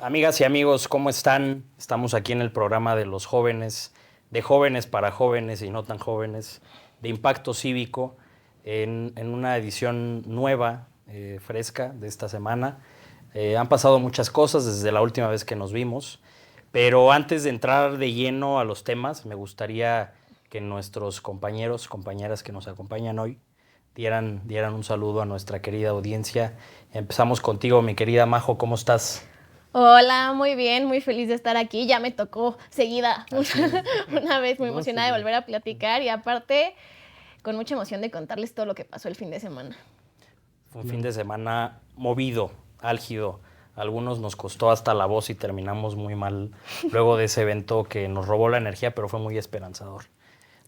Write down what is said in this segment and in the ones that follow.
Amigas y amigos, ¿cómo están? Estamos aquí en el programa de los jóvenes, de jóvenes para jóvenes y no tan jóvenes, de Impacto Cívico, en una edición nueva, fresca de esta semana. Han pasado muchas cosas desde la última vez que nos vimos, pero antes de entrar de lleno a los temas, me gustaría que nuestros compañeros, compañeras que nos acompañan hoy, dieran un saludo a nuestra querida audiencia. Empezamos contigo, mi querida Majo, ¿cómo estás? Hola, muy bien, muy feliz de estar aquí. Ya me tocó seguida una vez, muy emocionada de volver a platicar y aparte con mucha emoción de contarles todo lo que pasó el fin de semana. Fue un fin de semana movido, álgido. A algunos nos costó hasta la voz y terminamos muy mal luego de ese evento que nos robó la energía, pero fue muy esperanzador.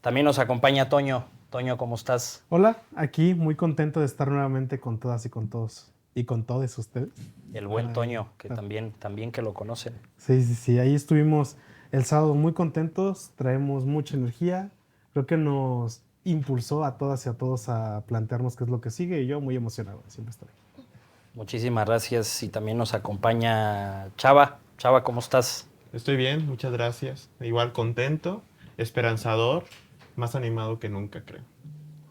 También nos acompaña Toño. Toño, ¿cómo estás? Hola, aquí muy contento de estar nuevamente con todas y con todos y con todos ustedes. El buen Toño, que también que lo conocen. Sí, ahí estuvimos el sábado muy contentos, traemos mucha energía, creo que nos impulsó a todas y a todos a plantearnos qué es lo que sigue y yo muy emocionado, siempre estoy. Muchísimas gracias y también nos acompaña Chava. Chava, ¿cómo estás? Estoy bien, muchas gracias. Igual contento, esperanzador, más animado que nunca, creo.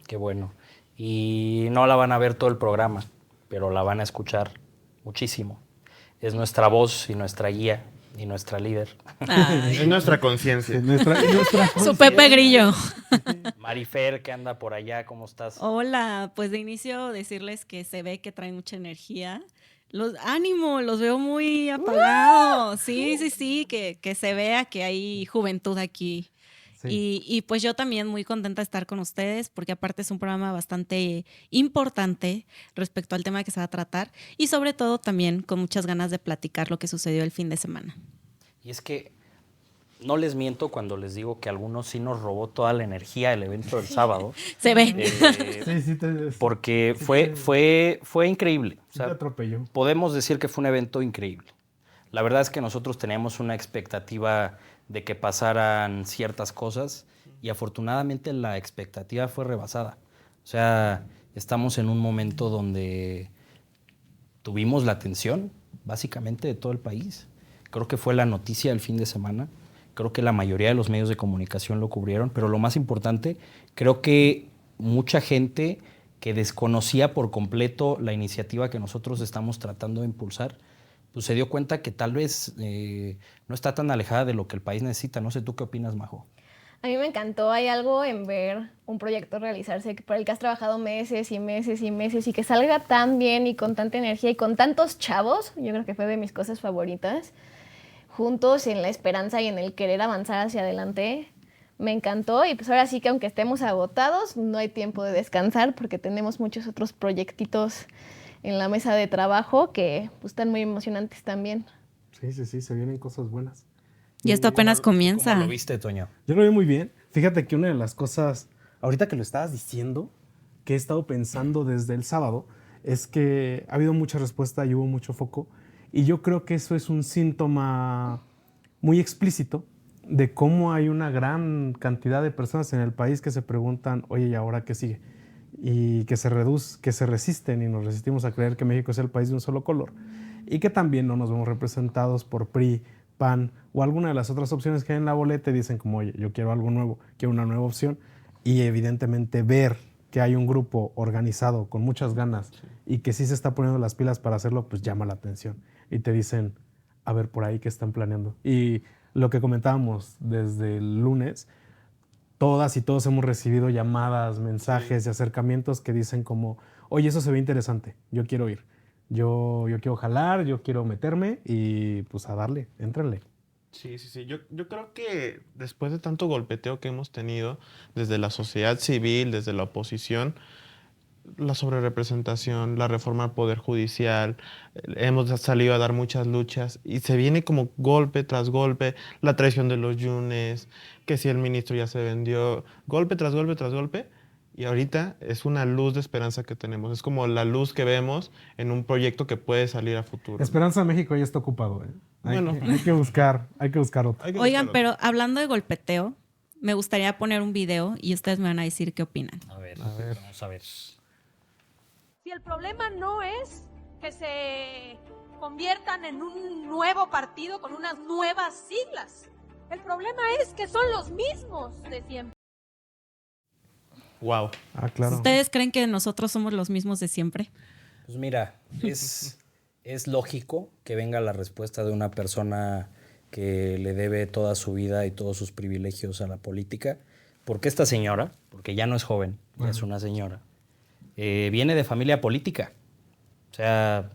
Qué bueno. Y no la van a ver todo el programa, pero la van a escuchar muchísimo. Es nuestra voz y nuestra guía y nuestra líder. Ay. Es nuestra conciencia. Su Pepe Grillo. Marifer, que anda por allá, ¿cómo estás? Hola, pues de inicio decirles que se ve que traen mucha energía. Ánimo, los veo muy apagados. Sí, que se vea que hay juventud aquí. Sí. Y pues yo también muy contenta de estar con ustedes, porque aparte es un programa bastante importante respecto al tema que se va a tratar y sobre todo también con muchas ganas de platicar lo que sucedió el fin de semana. Y es que no les miento cuando les digo que a algunos sí nos robó toda la energía el evento del sábado. Se ve. Porque fue increíble. O sea, atropelló. Podemos decir que fue un evento increíble. La verdad es que nosotros teníamos una expectativa de que pasaran ciertas cosas y afortunadamente la expectativa fue rebasada. O sea, estamos en un momento donde tuvimos la atención básicamente de todo el país. Creo que fue la noticia del fin de semana. Creo que la mayoría de los medios de comunicación lo cubrieron, pero lo más importante, creo que mucha gente que desconocía por completo la iniciativa que nosotros estamos tratando de impulsar, pues se dio cuenta que tal vez no está tan alejada de lo que el país necesita. No sé, ¿tú qué opinas, Majo? A mí me encantó, hay algo en ver un proyecto realizarse por el que has trabajado meses y meses y meses y que salga tan bien y con tanta energía y con tantos chavos, yo creo que fue de mis cosas favoritas, juntos en la esperanza y en el querer avanzar hacia adelante. Me encantó y pues ahora sí que aunque estemos agotados, no hay tiempo de descansar porque tenemos muchos otros proyectitos en la mesa de trabajo que pues, están muy emocionantes también. Sí, se vienen cosas buenas. Y esto apenas comienza. ¿Cómo lo viste, Toño? Yo lo vi muy bien. Fíjate que una de las cosas, ahorita que lo estabas diciendo, que he estado pensando desde el sábado, es que ha habido mucha respuesta y hubo mucho foco. Y yo creo que eso es un síntoma muy explícito de cómo hay una gran cantidad de personas en el país que se preguntan, oye, ¿y ahora qué sigue? Y que se resisten y nos resistimos a creer que México es el país de un solo color y que también no nos vemos representados por PRI, PAN o alguna de las otras opciones que hay en la boleta y dicen como, oye, yo quiero algo nuevo, quiero una nueva opción y evidentemente ver que hay un grupo organizado con muchas ganas y que sí se está poniendo las pilas para hacerlo, pues llama la atención y te dicen, a ver por ahí qué están planeando. Y lo que comentábamos desde el lunes, todas y todos hemos recibido llamadas, mensajes y acercamientos que dicen como, oye, eso se ve interesante, yo quiero ir, yo quiero jalar, yo quiero meterme y pues a darle, éntrenle. Sí. Yo creo que después de tanto golpeteo que hemos tenido desde la sociedad civil, desde la oposición, la sobrerepresentación, la reforma al Poder Judicial, hemos salido a dar muchas luchas y se viene como golpe tras golpe, la traición de los Yunes, que si el ministro ya se vendió, golpe tras golpe tras golpe, y ahorita es una luz de esperanza que tenemos, es como la luz que vemos en un proyecto que puede salir a futuro. Esperanza México ya está ocupado, ¿eh? Hay que buscar otro. Oigan, pero hablando de golpeteo, me gustaría poner un video y ustedes me van a decir qué opinan. A ver. Vamos a ver. Si el problema no es que se conviertan en un nuevo partido con unas nuevas siglas. El problema es que son los mismos de siempre. Wow. Ah, claro. ¿Ustedes creen que nosotros somos los mismos de siempre? Pues mira, es lógico que venga la respuesta de una persona que le debe toda su vida y todos sus privilegios a la política, porque esta señora, porque ya no es joven, ya es una señora, viene de familia política. O sea,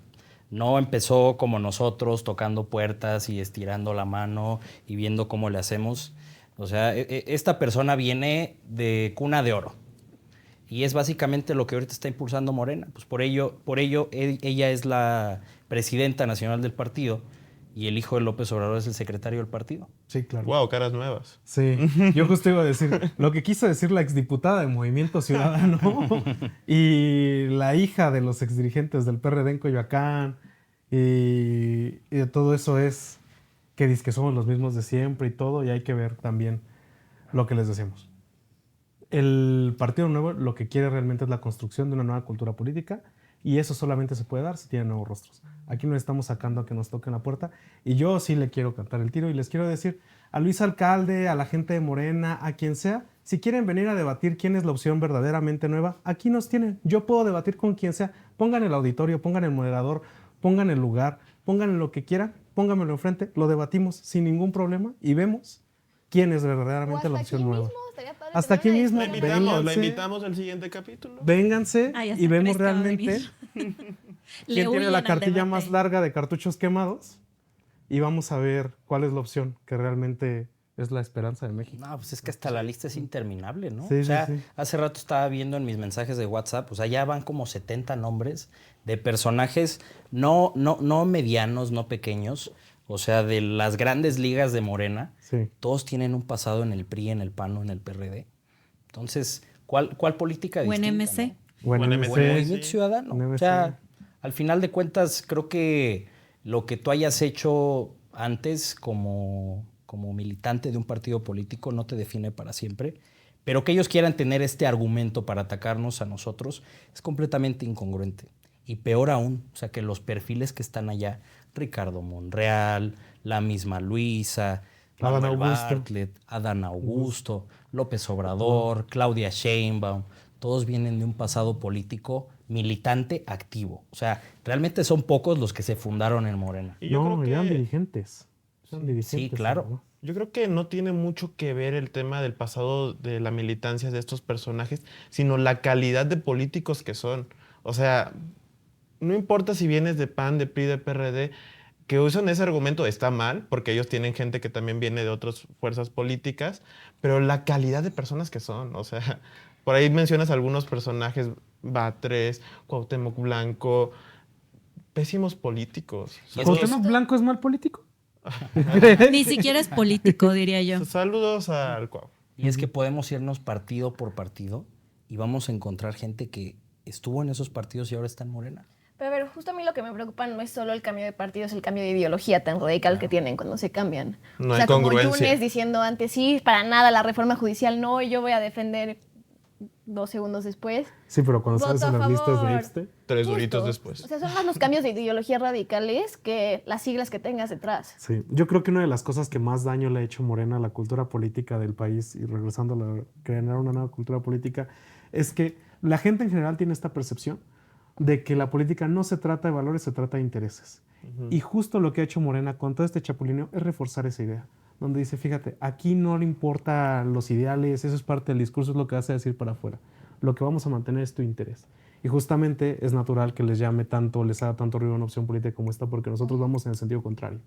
no empezó como nosotros tocando puertas y estirando la mano y viendo cómo le hacemos. O sea, esta persona viene de cuna de oro. Y es básicamente lo que ahorita está impulsando Morena. Pues por ello ella es la presidenta nacional del partido y el hijo de López Obrador es el secretario del partido. Sí, claro. Wow, caras nuevas. Sí, yo justo iba a decir lo que quiso decir la exdiputada de Movimiento Ciudadano y la hija de los exdirigentes del PRD en Coyoacán y de todo eso es que dice que somos los mismos de siempre y todo, y hay que ver también lo que les decimos. El Partido Nuevo lo que quiere realmente es la construcción de una nueva cultura política y eso solamente se puede dar si tiene nuevos rostros. Aquí nos estamos sacando a que nos toquen la puerta y yo sí le quiero cantar el tiro y les quiero decir a Luis Alcalde, a la gente de Morena, a quien sea, si quieren venir a debatir quién es la opción verdaderamente nueva, aquí nos tienen. Yo puedo debatir con quien sea. Pongan el auditorio, pongan el moderador, pongan el lugar, pongan lo que quieran, pónganmelo enfrente, lo debatimos sin ningún problema y vemos quién es verdaderamente la opción nueva. Hasta aquí mismo. La invitamos al siguiente capítulo. Vénganse Ah, ya y está vemos prestado de realmente Le quién tiene huyen la al cartilla debate. más larga de cartuchos quemados y vamos a ver cuál es la opción que realmente es la esperanza de México. No, pues es que hasta la lista es interminable, ¿no? Sí, o sea, sí. hace rato estaba viendo en mis mensajes de WhatsApp, o sea, ya van como 70 nombres de personajes no medianos, no pequeños, o sea, de las grandes ligas de Morena. Sí. Todos tienen un pasado en el PRI, en el PAN o en el PRD. Entonces, ¿cuál política O en distinta, MC. no? Bueno, Buen O en MC. Movimiento Sí. Ciudadano. En O MC. sea, al final de cuentas, creo que lo que tú hayas hecho antes como militante de un partido político no te define para siempre. Pero que ellos quieran tener este argumento para atacarnos a nosotros es completamente incongruente. Y peor aún, o sea, que los perfiles que están allá, Ricardo Monreal, la misma Luisa, Adán Manuel Augusto. Bartlett, Adán Augusto, López Obrador, Claudia Sheinbaum, todos vienen de un pasado político militante activo. O sea, realmente son pocos los que se fundaron en Morena. Y yo no, creo que eran dirigentes. Eran dirigentes. Sí, claro. ¿no? Yo creo que no tiene mucho que ver el tema del pasado de la militancia de estos personajes, sino la calidad de políticos que son. O sea, no importa si vienes de PAN, de PRI, de PRD, que usan ese argumento está mal, porque ellos tienen gente que también viene de otras fuerzas políticas, pero la calidad de personas que son, o sea, por ahí mencionas algunos personajes, Batres, Cuauhtémoc Blanco, pésimos políticos. Y es ¿Cuauhtémoc Blanco es mal político? Ni siquiera es político, diría yo. Saludos al Cuau. Y es que podemos irnos partido por partido y vamos a encontrar gente que estuvo en esos partidos y ahora está en Morena. Pero a ver, justo a mí lo que me preocupa no es solo el cambio de partido, es el cambio de ideología tan radical que tienen cuando se cambian. No o hay sea, como congruencia. Yunes diciendo antes, sí, para nada, la reforma judicial no, y yo voy a defender 2 segundos después. Sí, pero cuando Voto sales en a las listas de favor. IPSTE. 3 Justo. duritos después. O sea, son más los cambios de ideología radicales que las siglas que tengas detrás. Sí, yo creo que una de las cosas que más daño le ha hecho Morena a la cultura política del país y regresando a crear una nueva cultura política es que la gente en general tiene esta percepción de que la política no se trata de valores, se trata de intereses. Y justo lo que ha hecho Morena con todo este chapulineo es reforzar esa idea, donde dice, fíjate, aquí no le importan los ideales, eso es parte del discurso, es lo que vas a decir para afuera. Lo que vamos a mantener es tu interés. Y justamente es natural que les llame tanto, les haga tanto ruido una opción política como esta, porque nosotros vamos en el sentido contrario.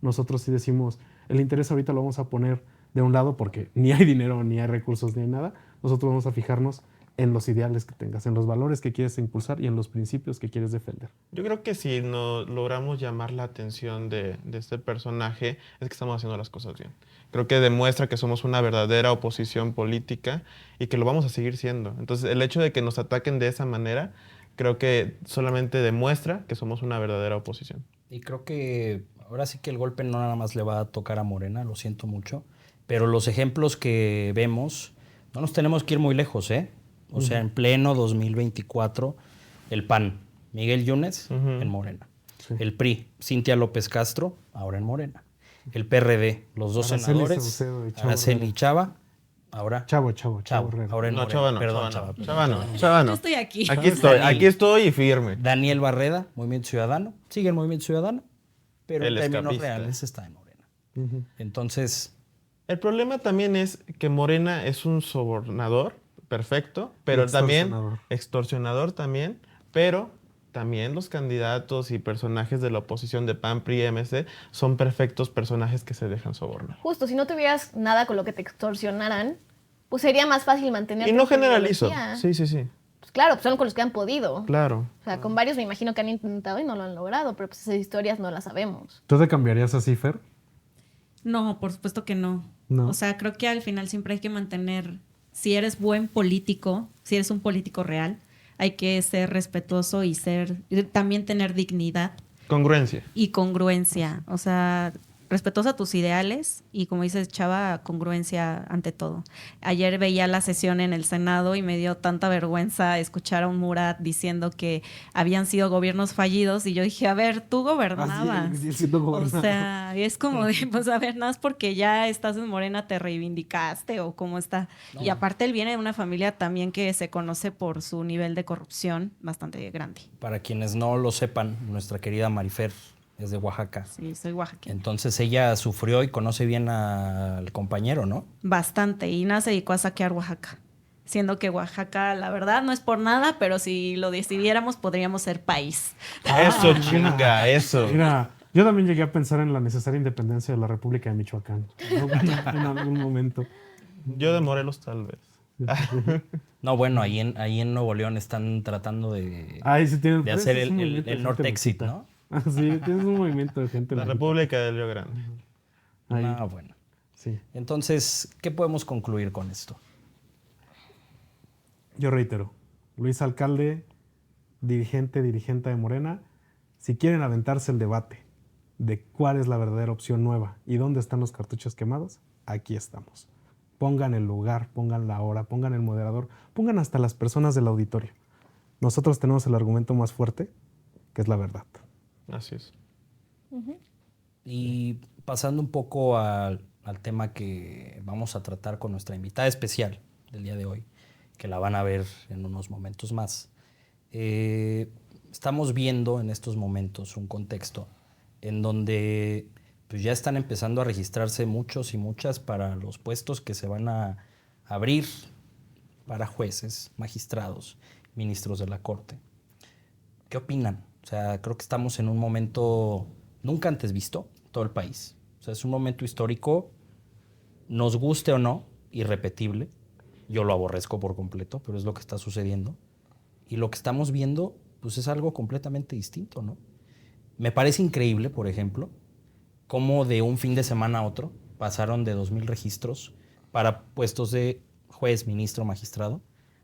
Nosotros sí decimos, el interés ahorita lo vamos a poner de un lado porque ni hay dinero, ni hay recursos, ni hay nada. Nosotros vamos a fijarnos en los ideales que tengas, en los valores que quieres impulsar y en los principios que quieres defender. Yo creo que si no logramos llamar la atención de este personaje, es que estamos haciendo las cosas bien. Creo que demuestra que somos una verdadera oposición política y que lo vamos a seguir siendo. Entonces, el hecho de que nos ataquen de esa manera, creo que solamente demuestra que somos una verdadera oposición. Y creo que ahora sí que el golpe no nada más le va a tocar a Morena, lo siento mucho, pero los ejemplos que vemos, no nos tenemos que ir muy lejos, ¿eh? O sea, en pleno 2024, el PAN, Miguel Yunes en Morena. Sí. El PRI, Cintia López Castro, ahora en Morena. El PRD, los dos Araceli senadores, Saucedo y Chavo Araceli Herrera. y Chava, ahora Chavo Chavo, Herrera. ahora en No, Morena. Chava no. Perdón, Chava no. Chava, perdón. Chava no. Yo estoy aquí. Aquí estoy y firme. Daniel Barreda, Movimiento Ciudadano, sigue el Movimiento Ciudadano, pero El en términos escapista. reales está en Morena. Ujú. Entonces, El problema también es que Morena es un sobornador, perfecto, pero también extorsionador también, pero también los candidatos y personajes de la oposición de PAN, PRI, MC son perfectos personajes que se dejan sobornar. Justo, si no tuvieras nada con lo que te extorsionaran, pues sería más fácil mantener. Y no generalizo. Sí. Pues claro, pues son con los que han podido. Claro. O sea, con varios me imagino que han intentado y no lo han logrado, pero pues esas historias no las sabemos. ¿Tú te cambiarías así, Fer? No, por supuesto que no. No. O sea, creo que al final siempre hay que mantener, si eres buen político, si eres un político real, hay que ser respetuoso y también tener dignidad Congruencia. y congruencia. O sea, respetuoso a tus ideales y, como dices, Chava, congruencia ante todo. Ayer veía la sesión en el Senado y me dio tanta vergüenza escuchar a un Murat diciendo que habían sido gobiernos fallidos y yo dije, a ver, tú gobernabas. sí, siendo O gobernador. sea, es como de, pues a ver, nada más porque ya estás en Morena te reivindicaste o cómo está. Y aparte él viene de una familia también que se conoce por su nivel de corrupción bastante grande. para quienes no lo sepan, nuestra querida Marifer es de Oaxaca. Sí, soy oaxaqueña. Entonces ella sufrió y conoce bien al compañero, ¿no? Bastante. Y nada se dedicó a saquear Oaxaca. Siendo que Oaxaca, la verdad, no es por nada, pero si lo decidiéramos, podríamos ser país. Eso, chinga, eso. Mira, yo también llegué a pensar en la necesaria independencia de la República de Michoacán. ¿No? En algún momento. Yo de Morelos tal vez. No, bueno, ahí en Nuevo León están tratando de Sí tienes, de hacer es un el movimiento de gente Norte Exit, loquita. ¿no? Sí, tienes un movimiento de gente La loquita. República del Río Grande. Ahí, Ah, bueno. sí. Entonces, ¿qué podemos concluir con esto? Yo reitero, Luis Alcalde, dirigente de Morena, si quieren aventarse el debate de cuál es la verdadera opción nueva y dónde están los cartuchos quemados, aquí estamos. Pongan el lugar, pongan la hora, pongan el moderador, pongan hasta las personas del auditorio. Nosotros tenemos el argumento más fuerte, que es la verdad. Así es. Y pasando un poco al tema que vamos a tratar con nuestra invitada especial del día de hoy, que la van a ver en unos momentos más. Estamos viendo en estos momentos un contexto en donde pues, ya están empezando a registrarse muchos y muchas para los puestos que se van a abrir para jueces, magistrados, ministros de la Corte. ¿Qué opinan? O sea, creo que estamos en un momento nunca antes visto en todo el país. O sea, es un momento histórico, nos guste o no, irrepetible. Yo lo aborrezco por completo, pero es lo que está sucediendo. Y lo que estamos viendo, pues es algo completamente distinto, ¿no? Me parece increíble, por ejemplo, cómo de un fin de semana a otro pasaron de 2,000 registros para puestos de juez, ministro, magistrado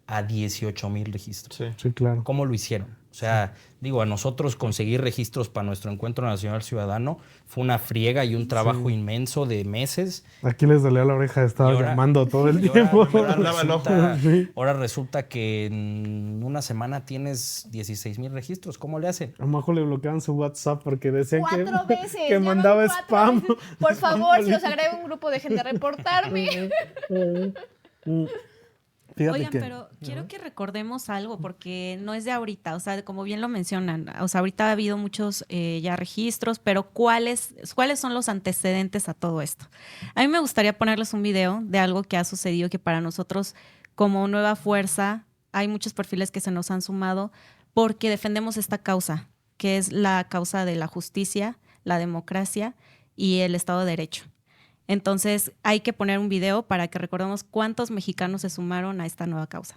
a 18,000 registros. Sí. Sí, claro. ¿Cómo lo hicieron? O sea, digo, a nosotros conseguir registros para nuestro Encuentro Nacional Ciudadano fue una friega y un trabajo inmenso de meses. Aquí les dolía la oreja, estaba Y ahora- llamando todo el y tiempo. Sí. ahora resulta que en una semana tienes 16,000 registros. ¿Cómo le hacen? A Majo le bloqueaban su WhatsApp porque decían 4 veces. que llaman mandaba 4 spam. veces. Por favor, si los agrego a un grupo, dejen de reportarme. Fíjate Oigan, que pero quiero que recordemos algo porque no es de ahorita, o sea, como bien lo mencionan, o sea, ahorita ha habido muchos ya registros, pero ¿cuáles son los antecedentes a todo esto? A mí me gustaría ponerles un video de algo que ha sucedido que para nosotros como Nueva Fuerza hay muchos perfiles que se nos han sumado porque defendemos esta causa, que es la causa de la justicia, la democracia y el Estado de Derecho. Entonces hay que poner un video para que recordemos cuántos mexicanos se sumaron a esta nueva causa.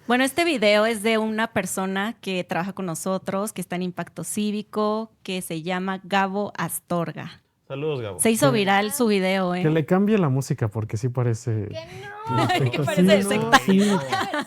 Bueno, este video es de una persona que trabaja con nosotros, que está en Impacto Cívico, que se llama Gabo Astorga. Saludos, Gabo. Se hizo viral su video, ¿eh? Que le cambie la música porque sí parece... ¡Que no! Que parece Sí, secta.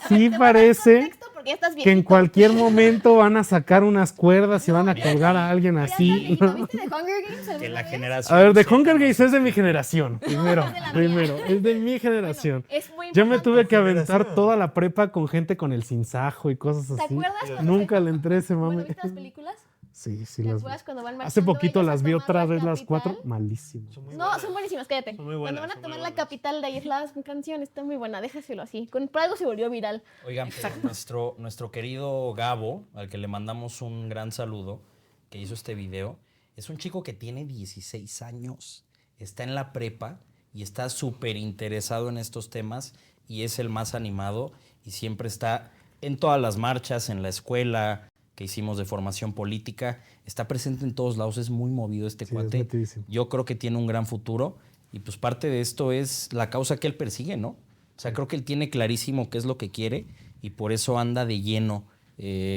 sí parece Contexto, porque ya estás que en viejito. cualquier momento van a sacar unas cuerdas y van a ya colgar a alguien Ya estás así. viejito. ¿Viste de Hunger Games alguna Que la vez? generación... A ver, The Z Hunger no Games se es de mi puede. generación. Primero, es de la mía. es de mi generación. Es muy Yo me importante. tuve que aventar Generación. toda la prepa con gente con el sinsajo y cosas ¿Te así. acuerdas cuando Nunca salió- le entré a ese Bueno, mame. ¿viste las películas? Sí, sí ¿Te las vi. acuerdas cuando van Hace marchando poquito ellos a las vi tomar otra la vez las capital? 4. Malísimo. Son muy No, buenas. son buenísimas, cállate. Son muy buenas, Cuando van a son tomar muy la buenas. capital de ahí, la canción está muy buena, déjaselo así. Por algo se volvió viral. Oigan, pero nuestro querido Gabo, al que le mandamos un gran saludo, que hizo este video, es un chico que tiene 16 años, está en la prepa y está súper interesado en estos temas y es el más animado y siempre está en todas las marchas, en la escuela que hicimos de formación política, está presente en todos lados, es muy movido este Sí, es cuate. metidísimo. Yo creo que tiene un gran futuro y pues parte de esto es la causa que él persigue, ¿no? O sea, creo que él tiene clarísimo qué es lo que quiere y por eso anda de lleno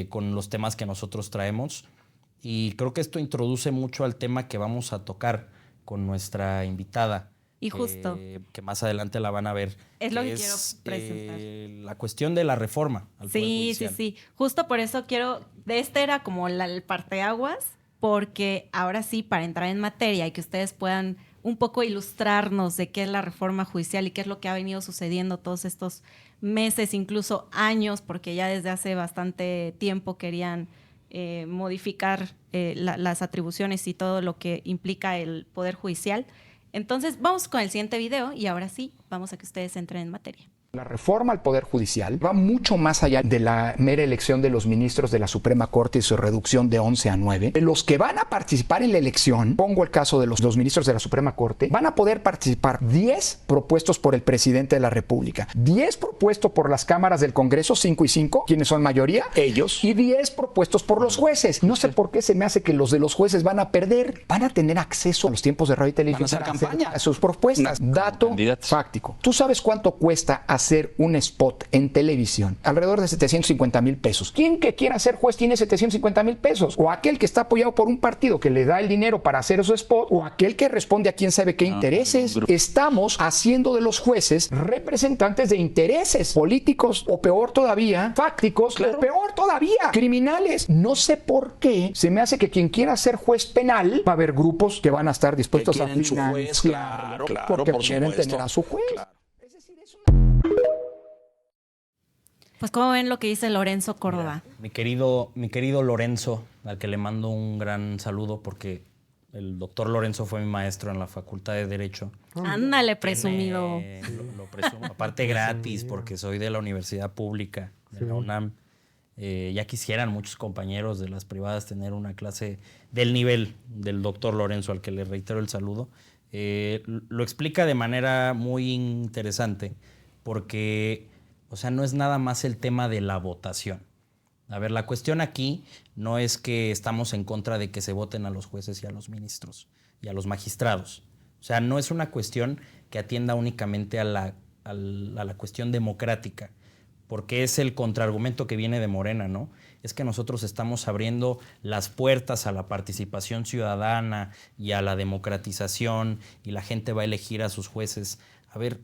con los temas que nosotros traemos. Y creo que esto introduce mucho al tema que vamos a tocar con nuestra invitada. Y justo. Que más adelante la van a ver. Es lo que quiero presentar. La cuestión de la reforma al Poder Sí, Judicial. sí. Justo por eso este era como el parteaguas, porque ahora sí, para entrar en materia y que ustedes puedan un poco ilustrarnos de qué es la reforma judicial y qué es lo que ha venido sucediendo todos estos meses, incluso años, porque ya desde hace bastante tiempo querían modificar las atribuciones y todo lo que implica el Poder Judicial. Entonces, vamos con el siguiente video y ahora sí, vamos a que ustedes entren en materia. La reforma al Poder Judicial va mucho más allá de la mera elección de los ministros de la Suprema Corte y su reducción de 11 a 9. Los que van a participar en la elección, pongo el caso de los ministros de la Suprema Corte, van a poder participar 10 propuestos por el presidente de la República, 10 propuestos por las cámaras del Congreso, 5 y 5, quienes son mayoría, ellos, y 10 propuestos por los jueces. No sé por qué se me hace que los de los jueces van a perder, van a tener acceso a los tiempos de radio y televisión. Van a hacer campaña. A sus propuestas. Dato candidatos. fáctico. ¿Tú sabes cuánto cuesta hacer un spot en televisión? Alrededor de 750,000 pesos. ¿Quién que quiera ser juez tiene 750,000 pesos? O aquel que está apoyado por un partido que le da el dinero para hacer su spot, o aquel que responde a quién sabe qué intereses. Estamos haciendo de los jueces representantes de intereses políticos, o peor todavía, fácticos, o peor todavía, criminales. No sé por qué se me hace que quien quiera ser juez penal va a haber grupos que van a estar dispuestos Que a quieren su juez, financiarlo, claro, porque por quieren supuesto. tener a su juez. Claro. Pues, ¿cómo ven lo que dice Lorenzo Córdoba? Mi querido Lorenzo, al que le mando un gran saludo porque el doctor Lorenzo fue mi maestro en la Facultad de Derecho. Ándale, presumido. Lo presumo. Aparte gratis, porque soy de la universidad pública, de la UNAM. Ya quisieran muchos compañeros de las privadas tener una clase del nivel del doctor Lorenzo, al que le reitero el saludo. Lo explica de manera muy interesante, porque, o sea, no es nada más el tema de la votación. A ver, la cuestión aquí no es que estamos en contra de que se voten a los jueces y a los ministros y a los magistrados. O sea, no es una cuestión que atienda únicamente a la cuestión democrática, porque es el contraargumento que viene de Morena, ¿no? Es que nosotros estamos abriendo las puertas a la participación ciudadana y a la democratización y la gente va a elegir a sus jueces. A ver,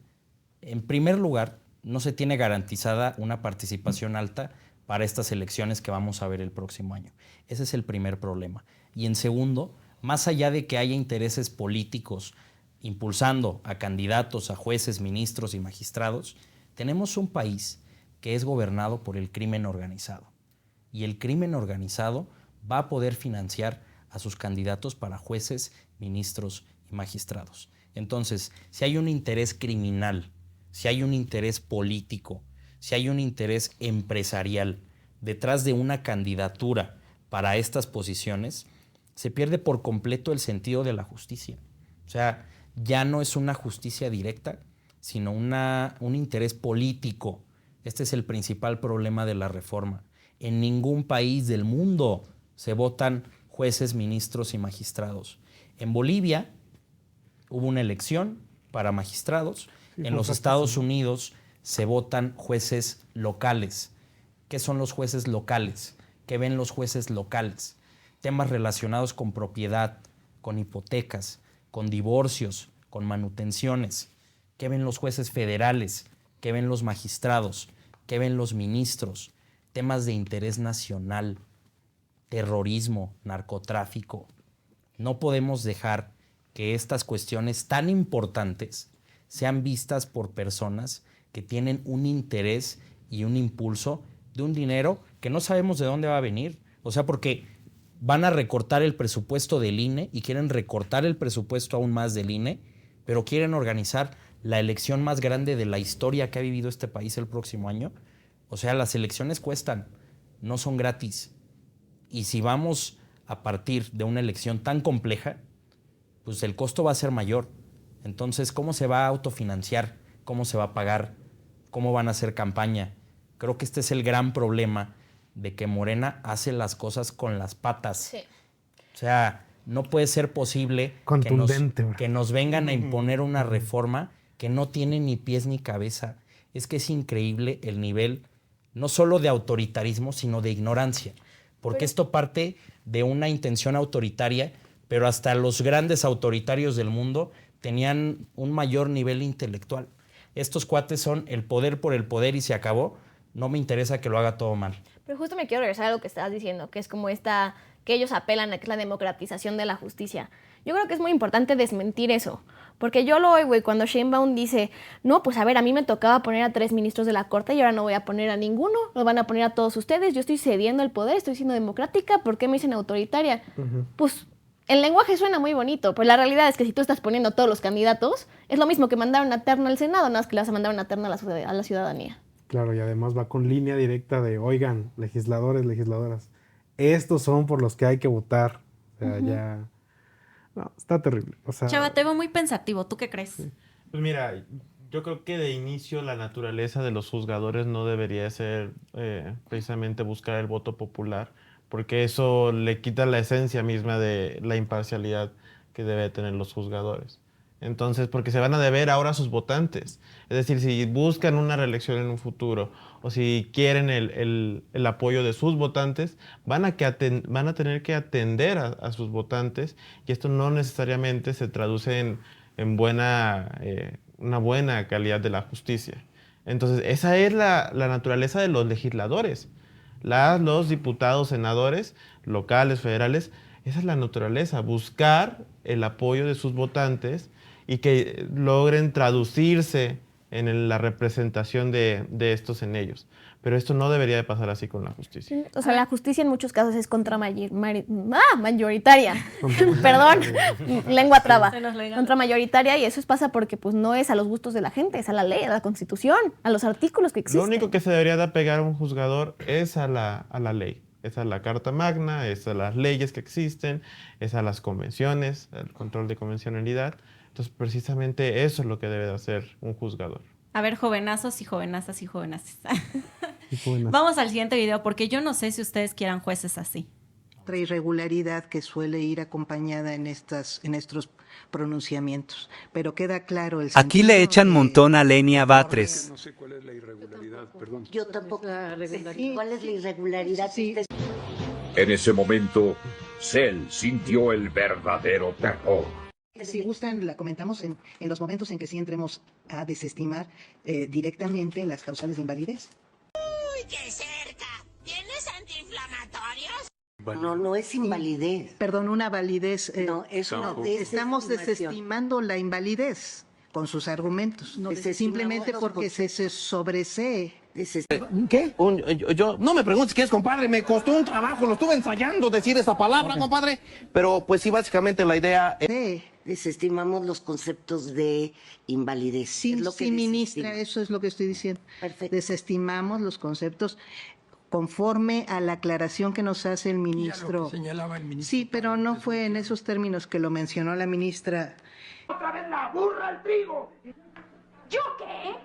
en primer lugar, no se tiene garantizada una participación alta para estas elecciones que vamos a ver el próximo año. Ese es el primer problema. Y en segundo, más allá de que haya intereses políticos impulsando a candidatos, a jueces, ministros y magistrados, tenemos un país que es gobernado por el crimen organizado. Y el crimen organizado va a poder financiar a sus candidatos para jueces, ministros y magistrados. Entonces, si hay un interés criminal, si hay un interés político, si hay un interés empresarial detrás de una candidatura para estas posiciones, se pierde por completo el sentido de la justicia. O sea, ya no es una justicia directa, sino un interés político. Este es el principal problema de la reforma. En ningún país del mundo se votan jueces, ministros y magistrados. En Bolivia hubo una elección para magistrados. En los Estados Unidos se votan jueces locales. ¿Qué son los jueces locales? ¿Qué ven los jueces locales? Temas relacionados con propiedad, con hipotecas, con divorcios, con manutenciones. ¿Qué ven los jueces federales? ¿Qué ven los magistrados? ¿Qué ven los ministros? Temas de interés nacional, terrorismo, narcotráfico. No podemos dejar que estas cuestiones tan importantes sean vistas por personas que tienen un interés y un impulso de un dinero que no sabemos de dónde va a venir. O sea, porque van a recortar el presupuesto del INE y quieren recortar el presupuesto aún más del INE, pero quieren organizar la elección más grande de la historia que ha vivido este país el próximo año. O sea, las elecciones cuestan, no son gratis. Y si vamos a partir de una elección tan compleja, pues el costo va a ser mayor. Entonces, ¿cómo se va a autofinanciar? ¿Cómo se va a pagar? ¿Cómo van a hacer campaña? Creo que este es el gran problema de que Morena hace las cosas con las patas. Sí. O sea, no puede ser posible Contundente, que nos vengan a imponer una reforma que no tiene ni pies ni cabeza. Es que es increíble el nivel, no solo de autoritarismo, sino de ignorancia. Porque esto parte de una intención autoritaria, pero hasta los grandes autoritarios del mundo tenían un mayor nivel intelectual. Estos cuates son el poder por el poder y se acabó. No me interesa que lo haga todo mal. Pero justo me quiero regresar a lo que estabas diciendo, que es como que ellos apelan a que es la democratización de la justicia. Yo creo que es muy importante desmentir eso, porque yo lo oigo y cuando Sheinbaum dice, no, pues a ver, a mí me tocaba poner a 3 ministros de la Corte y ahora no voy a poner a ninguno, los van a poner a todos ustedes, yo estoy cediendo el poder, estoy siendo democrática, ¿por qué me dicen autoritaria? Pues el lenguaje suena muy bonito, pero la realidad es que si tú estás poniendo a todos los candidatos, es lo mismo que mandar una terna al Senado, nada más que le vas a mandar una terna a la ciudadanía. Claro, y además va con línea directa de, oigan, legisladores, legisladoras, estos son por los que hay que votar. O sea, ya... No, está terrible. O sea, Chava, te veo muy pensativo. ¿Tú qué crees? Pues mira, yo creo que de inicio la naturaleza de los juzgadores no debería ser precisamente buscar el voto popular, porque eso le quita la esencia misma de la imparcialidad que debe tener los juzgadores. Entonces, porque se van a deber ahora a sus votantes. Es decir, si buscan una reelección en un futuro o si quieren el apoyo de sus votantes, van a tener que atender a sus votantes, y esto no necesariamente se traduce en una buena calidad de la justicia. Entonces, esa es la naturaleza de los legisladores. Los diputados, senadores, locales, federales, esa es la naturaleza, buscar el apoyo de sus votantes y que logren traducirse en la representación de estos en ellos. Pero esto no debería de pasar así con la justicia. O sea, la justicia en muchos casos es mayoritaria. Perdón, lengua traba. Contra mayoritaria, y eso pasa porque pues, no es a los gustos de la gente, es a la ley, a la Constitución, a los artículos que existen. Lo único que se debería de apegar a un juzgador es a la ley. Es a la Carta Magna, es a las leyes que existen, es a las convenciones, al control de convencionalidad. Entonces, precisamente eso es lo que debe de hacer un juzgador. A ver, jovenazos y jovenazas y jovenaces. Vamos al siguiente video, porque yo no sé si ustedes quieran jueces así. Otra irregularidad que suele ir acompañada en estos pronunciamientos, pero queda claro el Aquí le echan montón a Lenia Batres. No sé cuál es la irregularidad, perdón. Yo tampoco. ¿Cuál es la irregularidad? Sí. En ese momento, Cell sintió el verdadero terror. Si gustan, la comentamos en los momentos en que sí entremos a desestimar directamente las causales de invalidez. ¡Uy, qué cerca! ¿Tienes antiinflamatorios? No es invalidez. Perdón, una validez. No, eso no. Estamos desestimando la invalidez con sus argumentos. Simplemente porque se sobresee. ¿Qué? Yo no me preguntes qué es, compadre. Me costó un trabajo, lo estuve ensayando decir esa palabra, compadre. Pero pues sí, básicamente la idea es... Desestimamos los conceptos de invalidez. Sí, es lo que ministra, eso es lo que estoy diciendo. Perfecto. Desestimamos los conceptos conforme a la aclaración que nos hace el ministro. Lo que señalaba el ministro. Sí, pero no fue en esos términos que lo mencionó la ministra. ¡Otra vez la burra al trigo! ¿Yo qué?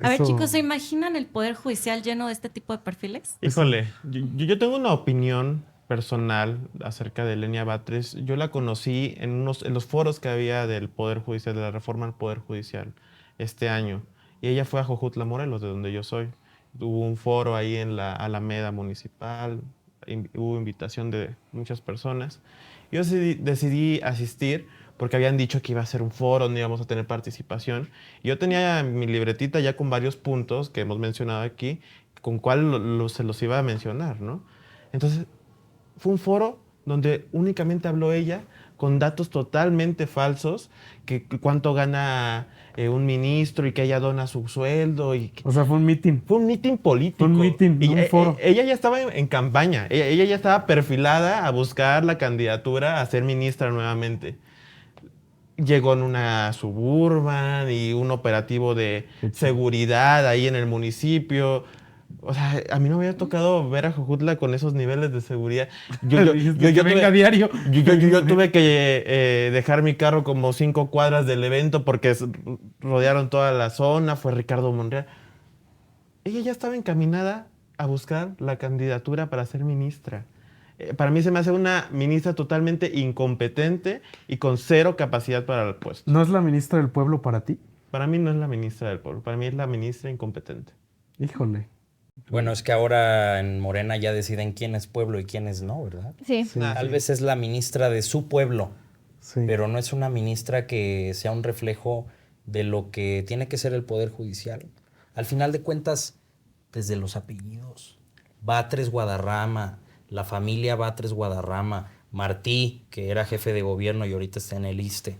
A ver, chicos, ¿se imaginan el Poder Judicial lleno de este tipo de perfiles? Híjole, yo tengo una opinión personal acerca de Lenia Batres. Yo la conocí en los foros que había del Poder Judicial, de la reforma al Poder Judicial este año. Y ella fue a Jojutla, Morelos, de donde yo soy. Hubo un foro ahí en la Alameda Municipal, hubo invitación de muchas personas. Yo decidí asistir porque habían dicho que iba a ser un foro donde íbamos a tener participación. Y yo tenía mi libretita ya con varios puntos que hemos mencionado aquí, con cuál se los iba a mencionar, ¿no? Entonces, fue un foro donde únicamente habló ella con datos totalmente falsos, que cuánto gana un ministro y que ella dona su sueldo. O sea, fue un meeting. Fue un meeting político. Fue un meeting, y un foro. Ella ya estaba en campaña. Ella ya estaba perfilada a buscar la candidatura a ser ministra nuevamente. Llegó en una Suburban y un operativo de seguridad ahí en el municipio. O sea, a mí no me había tocado ver a Jojutla con esos niveles de seguridad. Yo venga diario. Yo tuve que dejar mi carro como 5 cuadras del evento porque rodearon toda la zona. Fue Ricardo Monreal. Ella ya estaba encaminada a buscar la candidatura para ser ministra. Para mí se me hace una ministra totalmente incompetente y con cero capacidad para el puesto. ¿No es la ministra del pueblo para ti? Para mí no es la ministra del pueblo. Para mí es la ministra incompetente. Híjole. Bueno, es que ahora en Morena ya deciden quién es pueblo y quién es no, ¿verdad? Sí. Tal vez es la ministra de su pueblo, sí, pero no es una ministra que sea un reflejo de lo que tiene que ser el Poder Judicial. Al final de cuentas, desde los apellidos, Batres Guadarrama, la familia Batres Guadarrama, Martí, que era jefe de gobierno y ahorita está en el ISSSTE,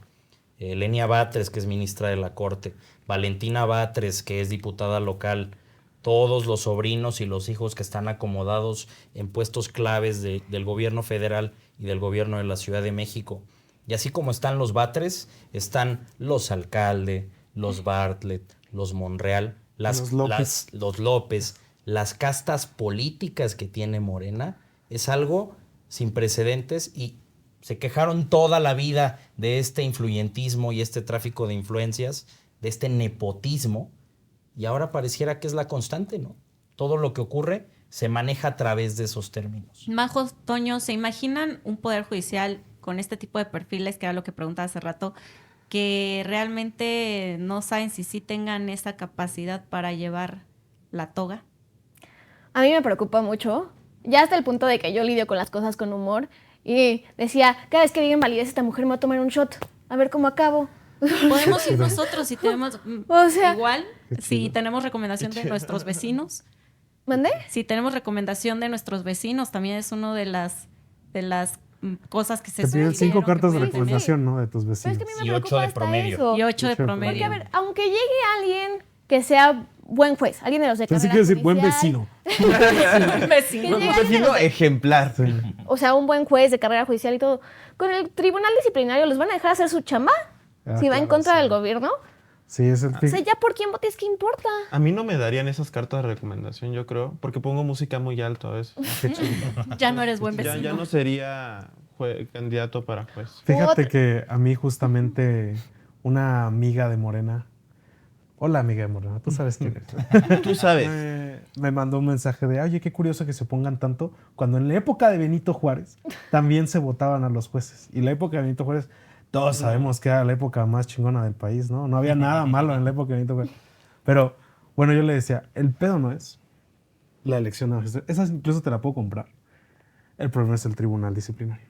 Lenia Batres, que es ministra de la Corte, Valentina Batres, que es diputada local, todos los sobrinos y los hijos que están acomodados en puestos claves del gobierno federal y del gobierno de la Ciudad de México. Y así como están los Batres, están los Alcalde, los Bartlett, los Monreal, los López, las castas políticas que tiene Morena. Es algo sin precedentes y se quejaron toda la vida de este influyentismo y este tráfico de influencias, de este nepotismo. Y ahora pareciera que es la constante, ¿no? Todo lo que ocurre se maneja a través de esos términos. Majo, Toño, ¿se imaginan un poder judicial con este tipo de perfiles, que era lo que preguntaba hace rato, que realmente no saben si sí tengan esa capacidad para llevar la toga? A mí me preocupa mucho, ya hasta el punto de que yo lidio con las cosas con humor y decía, cada vez que diga invalidez esta mujer me va a tomar un shot, a ver cómo acabo. Podemos ir nosotros si tenemos, o sea, igual, si tenemos recomendación de nuestros vecinos. ¿Mandé? Si tenemos recomendación de nuestros vecinos, también es una de las cosas que se te piden 5 cartas de recomendación, ¿no? De tus vecinos. Pero es que a mí Y me 8 de promedio. eso. Y 8 de promedio. Porque, a ver, aunque llegue alguien que sea buen juez, alguien de los de Pensé que iba a decir buen vecino. Buen vecino. Que llegue alguien de los de- ejemplar. Sí. o sea, un buen juez de carrera judicial y todo, con el tribunal disciplinario, ¿los van a dejar hacer su chamba? Si va en contra del gobierno. Sí, es el O sea, ya por quién votes, ¿qué importa? A mí no me darían esas cartas de recomendación, yo creo, porque pongo música muy alto a veces. Ya no eres buen vecino. Ya no sería candidato para juez. Fíjate que a mí justamente una amiga de Morena, hola amiga de Morena, tú sabes quién eres. Tú sabes. Me mandó un mensaje de, oye, qué curioso que se pongan tanto, cuando en la época de Benito Juárez también se votaban a los jueces. Y la época de Benito Juárez, todos sabemos que era la época más chingona del país, ¿no? No había nada malo en la época de Benito Juárez. Pero, bueno, yo le decía, el pedo no es la elección de magistrados. Esa incluso te la puedo comprar. El problema es el tribunal disciplinario.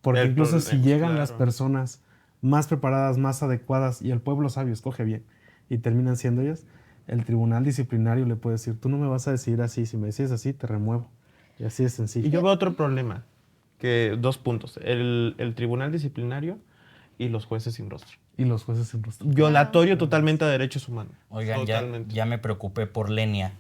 Porque incluso si llegan las personas más preparadas, más adecuadas, y el pueblo sabio escoge bien, y terminan siendo ellas, el tribunal disciplinario le puede decir, tú no me vas a decidir así, si me decides así, te remuevo. Y así es sencillo. Y yo veo otro problema, que 2 puntos. El tribunal disciplinario y los jueces sin rostro. Y los jueces sin rostro. Violatorio totalmente a derechos humanos. Oigan, ya me preocupé por Lenia,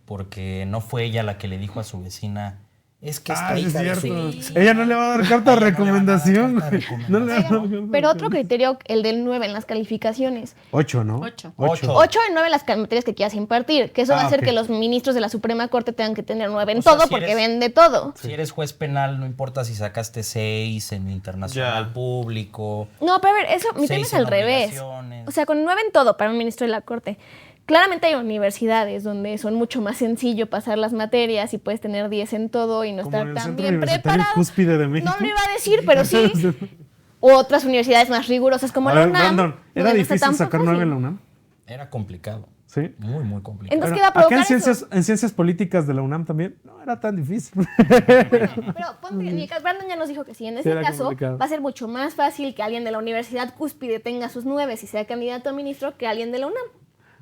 porque no fue ella la que le dijo a su vecina, es que esta es hija de cierto. su-". Ella no le va a dar carta de recomendación. No le va a dar carta Pero otro criterio, el del 9 en las calificaciones. 8, ¿no? 8. 8 de 9 en las materias que quieras impartir, que eso va a hacer ok. que los ministros de la Suprema Corte tengan que tener 9 en O sea, todo si porque eres- ven de todo. Si eres juez penal, no importa si sacaste 6 en internacional Ya. público. No, pero a ver, eso, mi tema 6 es al en revés. obligaciones. O sea, con 9 en todo para un ministro de la Corte. Claramente hay universidades donde son mucho más sencillo pasar las materias y puedes tener 10 en todo y no Como en estar el tan Centro bien Universitario preparado. Cúspide de México. No lo iba a decir, pero sí. U otras universidades más rigurosas como A la ver, UNAM. Brandon, ¿era donde no está difícil tan sacar fácil. 9 en la UNAM? Era complicado. Sí. Muy, muy complicado. Entonces, Bueno, ¿qué va a acá provocar eso? en ciencias políticas de la UNAM también no era tan difícil. Pero ponte, en mi caso, Brandon ya nos dijo que sí, en Sí, ese era caso complicado. va a ser mucho más fácil que alguien de la Universidad Cúspide tenga sus 9 y sea candidato a ministro que alguien de la UNAM.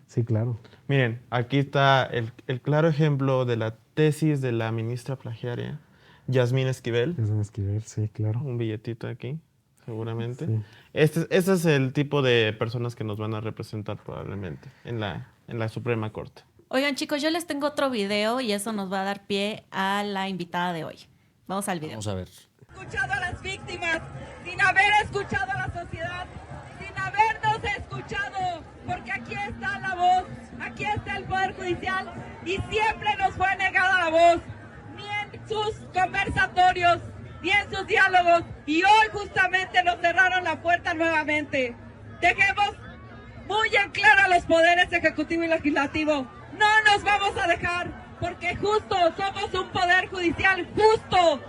Sí, claro. Miren, aquí está el claro ejemplo de la tesis de la ministra plagiaria, Yasmín Esquivel. Yasmín Esquivel, sí, claro. Un billetito aquí, seguramente. Sí. Este es el tipo de personas que nos van a representar probablemente en la Suprema Corte. Oigan, chicos, yo les tengo otro video y eso nos va a dar pie a la invitada de hoy. Vamos al video. Vamos a ver. Escuchado a las víctimas, sin haber escuchado a la sociedad, sin habernos escuchado, porque aquí está la voz, aquí está el Poder Judicial y siempre nos fue negada la voz, ni en sus conversatorios, ni en sus diálogos, y hoy justamente nos cerraron la puerta nuevamente. Dejemos muy en claro a los poderes ejecutivo y legislativo, no nos vamos a dejar, porque justo somos un Poder Judicial justo,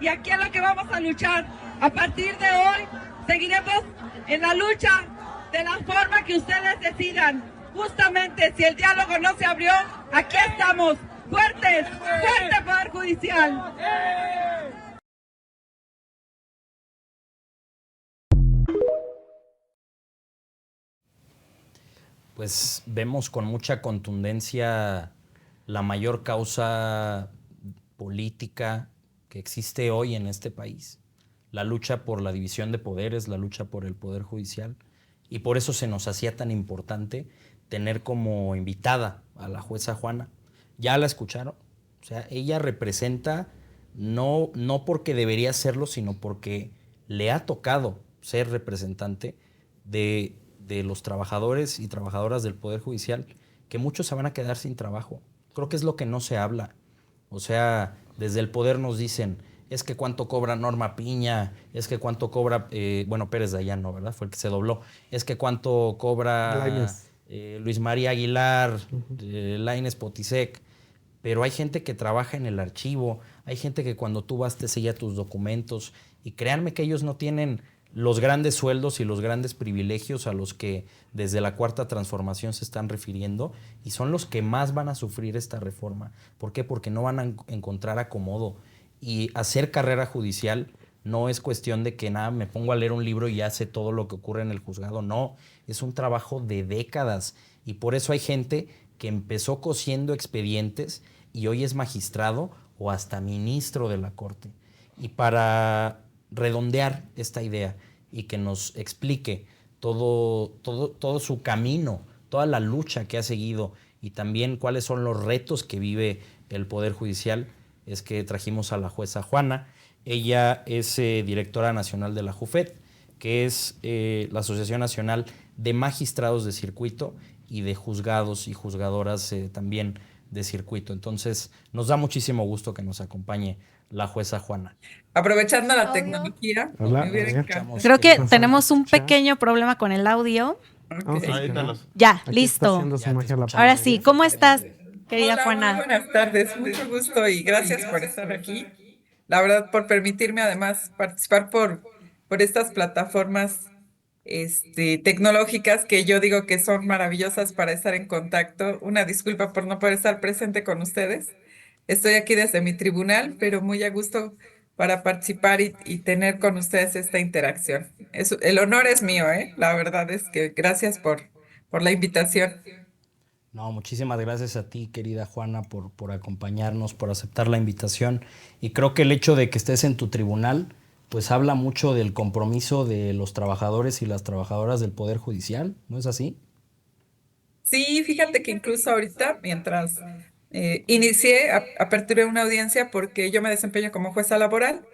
y aquí es lo que vamos a luchar. A partir de hoy seguiremos en la lucha de la forma que ustedes decidan. Justamente si el diálogo no se abrió, aquí estamos, fuertes, fuerte Poder Judicial. Pues vemos con mucha contundencia la mayor causa política que existe hoy en este país. La lucha por la división de poderes, la lucha por el Poder Judicial. Y por eso se nos hacía tan importante tener como invitada a la jueza Juana. Ya la escucharon. O sea, ella representa, no porque debería serlo, sino porque le ha tocado ser representante de los trabajadores y trabajadoras del Poder Judicial, que muchos se van a quedar sin trabajo. Creo que es lo que no se habla. O sea, desde el poder nos dicen, es que cuánto cobra Norma Piña, es que cuánto cobra, Pérez Dayán, ¿no? ¿Verdad? Fue el que se dobló. Es que cuánto cobra Luis María Aguilar, Lainez Potisek. Pero hay gente que trabaja en el archivo, hay gente que cuando tú vas te sella tus documentos, y créanme que ellos no tienen los grandes sueldos y los grandes privilegios a los que desde la Cuarta Transformación se están refiriendo, y son los que más van a sufrir esta reforma. ¿Por qué? Porque no van a encontrar acomodo. Y hacer carrera judicial no es cuestión de que nada, me pongo a leer un libro y ya sé todo lo que ocurre en el juzgado. No, es un trabajo de décadas, y por eso hay gente que empezó cosiendo expedientes y hoy es magistrado o hasta ministro de la Corte. Y para redondear esta idea y que nos explique todo su camino, toda la lucha que ha seguido y también cuáles son los retos que vive el Poder Judicial, es que trajimos a la jueza Juana. Ella es directora nacional de la JUFET, que es la Asociación Nacional de Magistrados de Circuito y de juzgados y juzgadoras también de circuito. Entonces, nos da muchísimo gusto que nos acompañe la jueza Juana. Aprovechando la tecnología, me hubiera encantado. Creo que tenemos un pequeño problema con el audio. Ya, listo. Ahora sí, ¿cómo estás, querida Hola, Juana? muy buenas tardes, mucho gusto y gracias por estar aquí. La verdad, por permitirme además participar por estas plataformas tecnológicas que yo digo que son maravillosas para estar en contacto. Una disculpa por no poder estar presente con ustedes. Estoy aquí desde mi tribunal, pero muy a gusto para participar y tener con ustedes esta interacción. El honor es mío, ¿eh? La verdad es que gracias por la invitación. No, muchísimas gracias a ti, querida Juana, por acompañarnos, por aceptar la invitación. Y creo que el hecho de que estés en tu tribunal, pues habla mucho del compromiso de los trabajadores y las trabajadoras del Poder Judicial, ¿no es así? Sí, fíjate que incluso ahorita, mientras inicié, aperturé una audiencia porque yo me desempeño como jueza laboral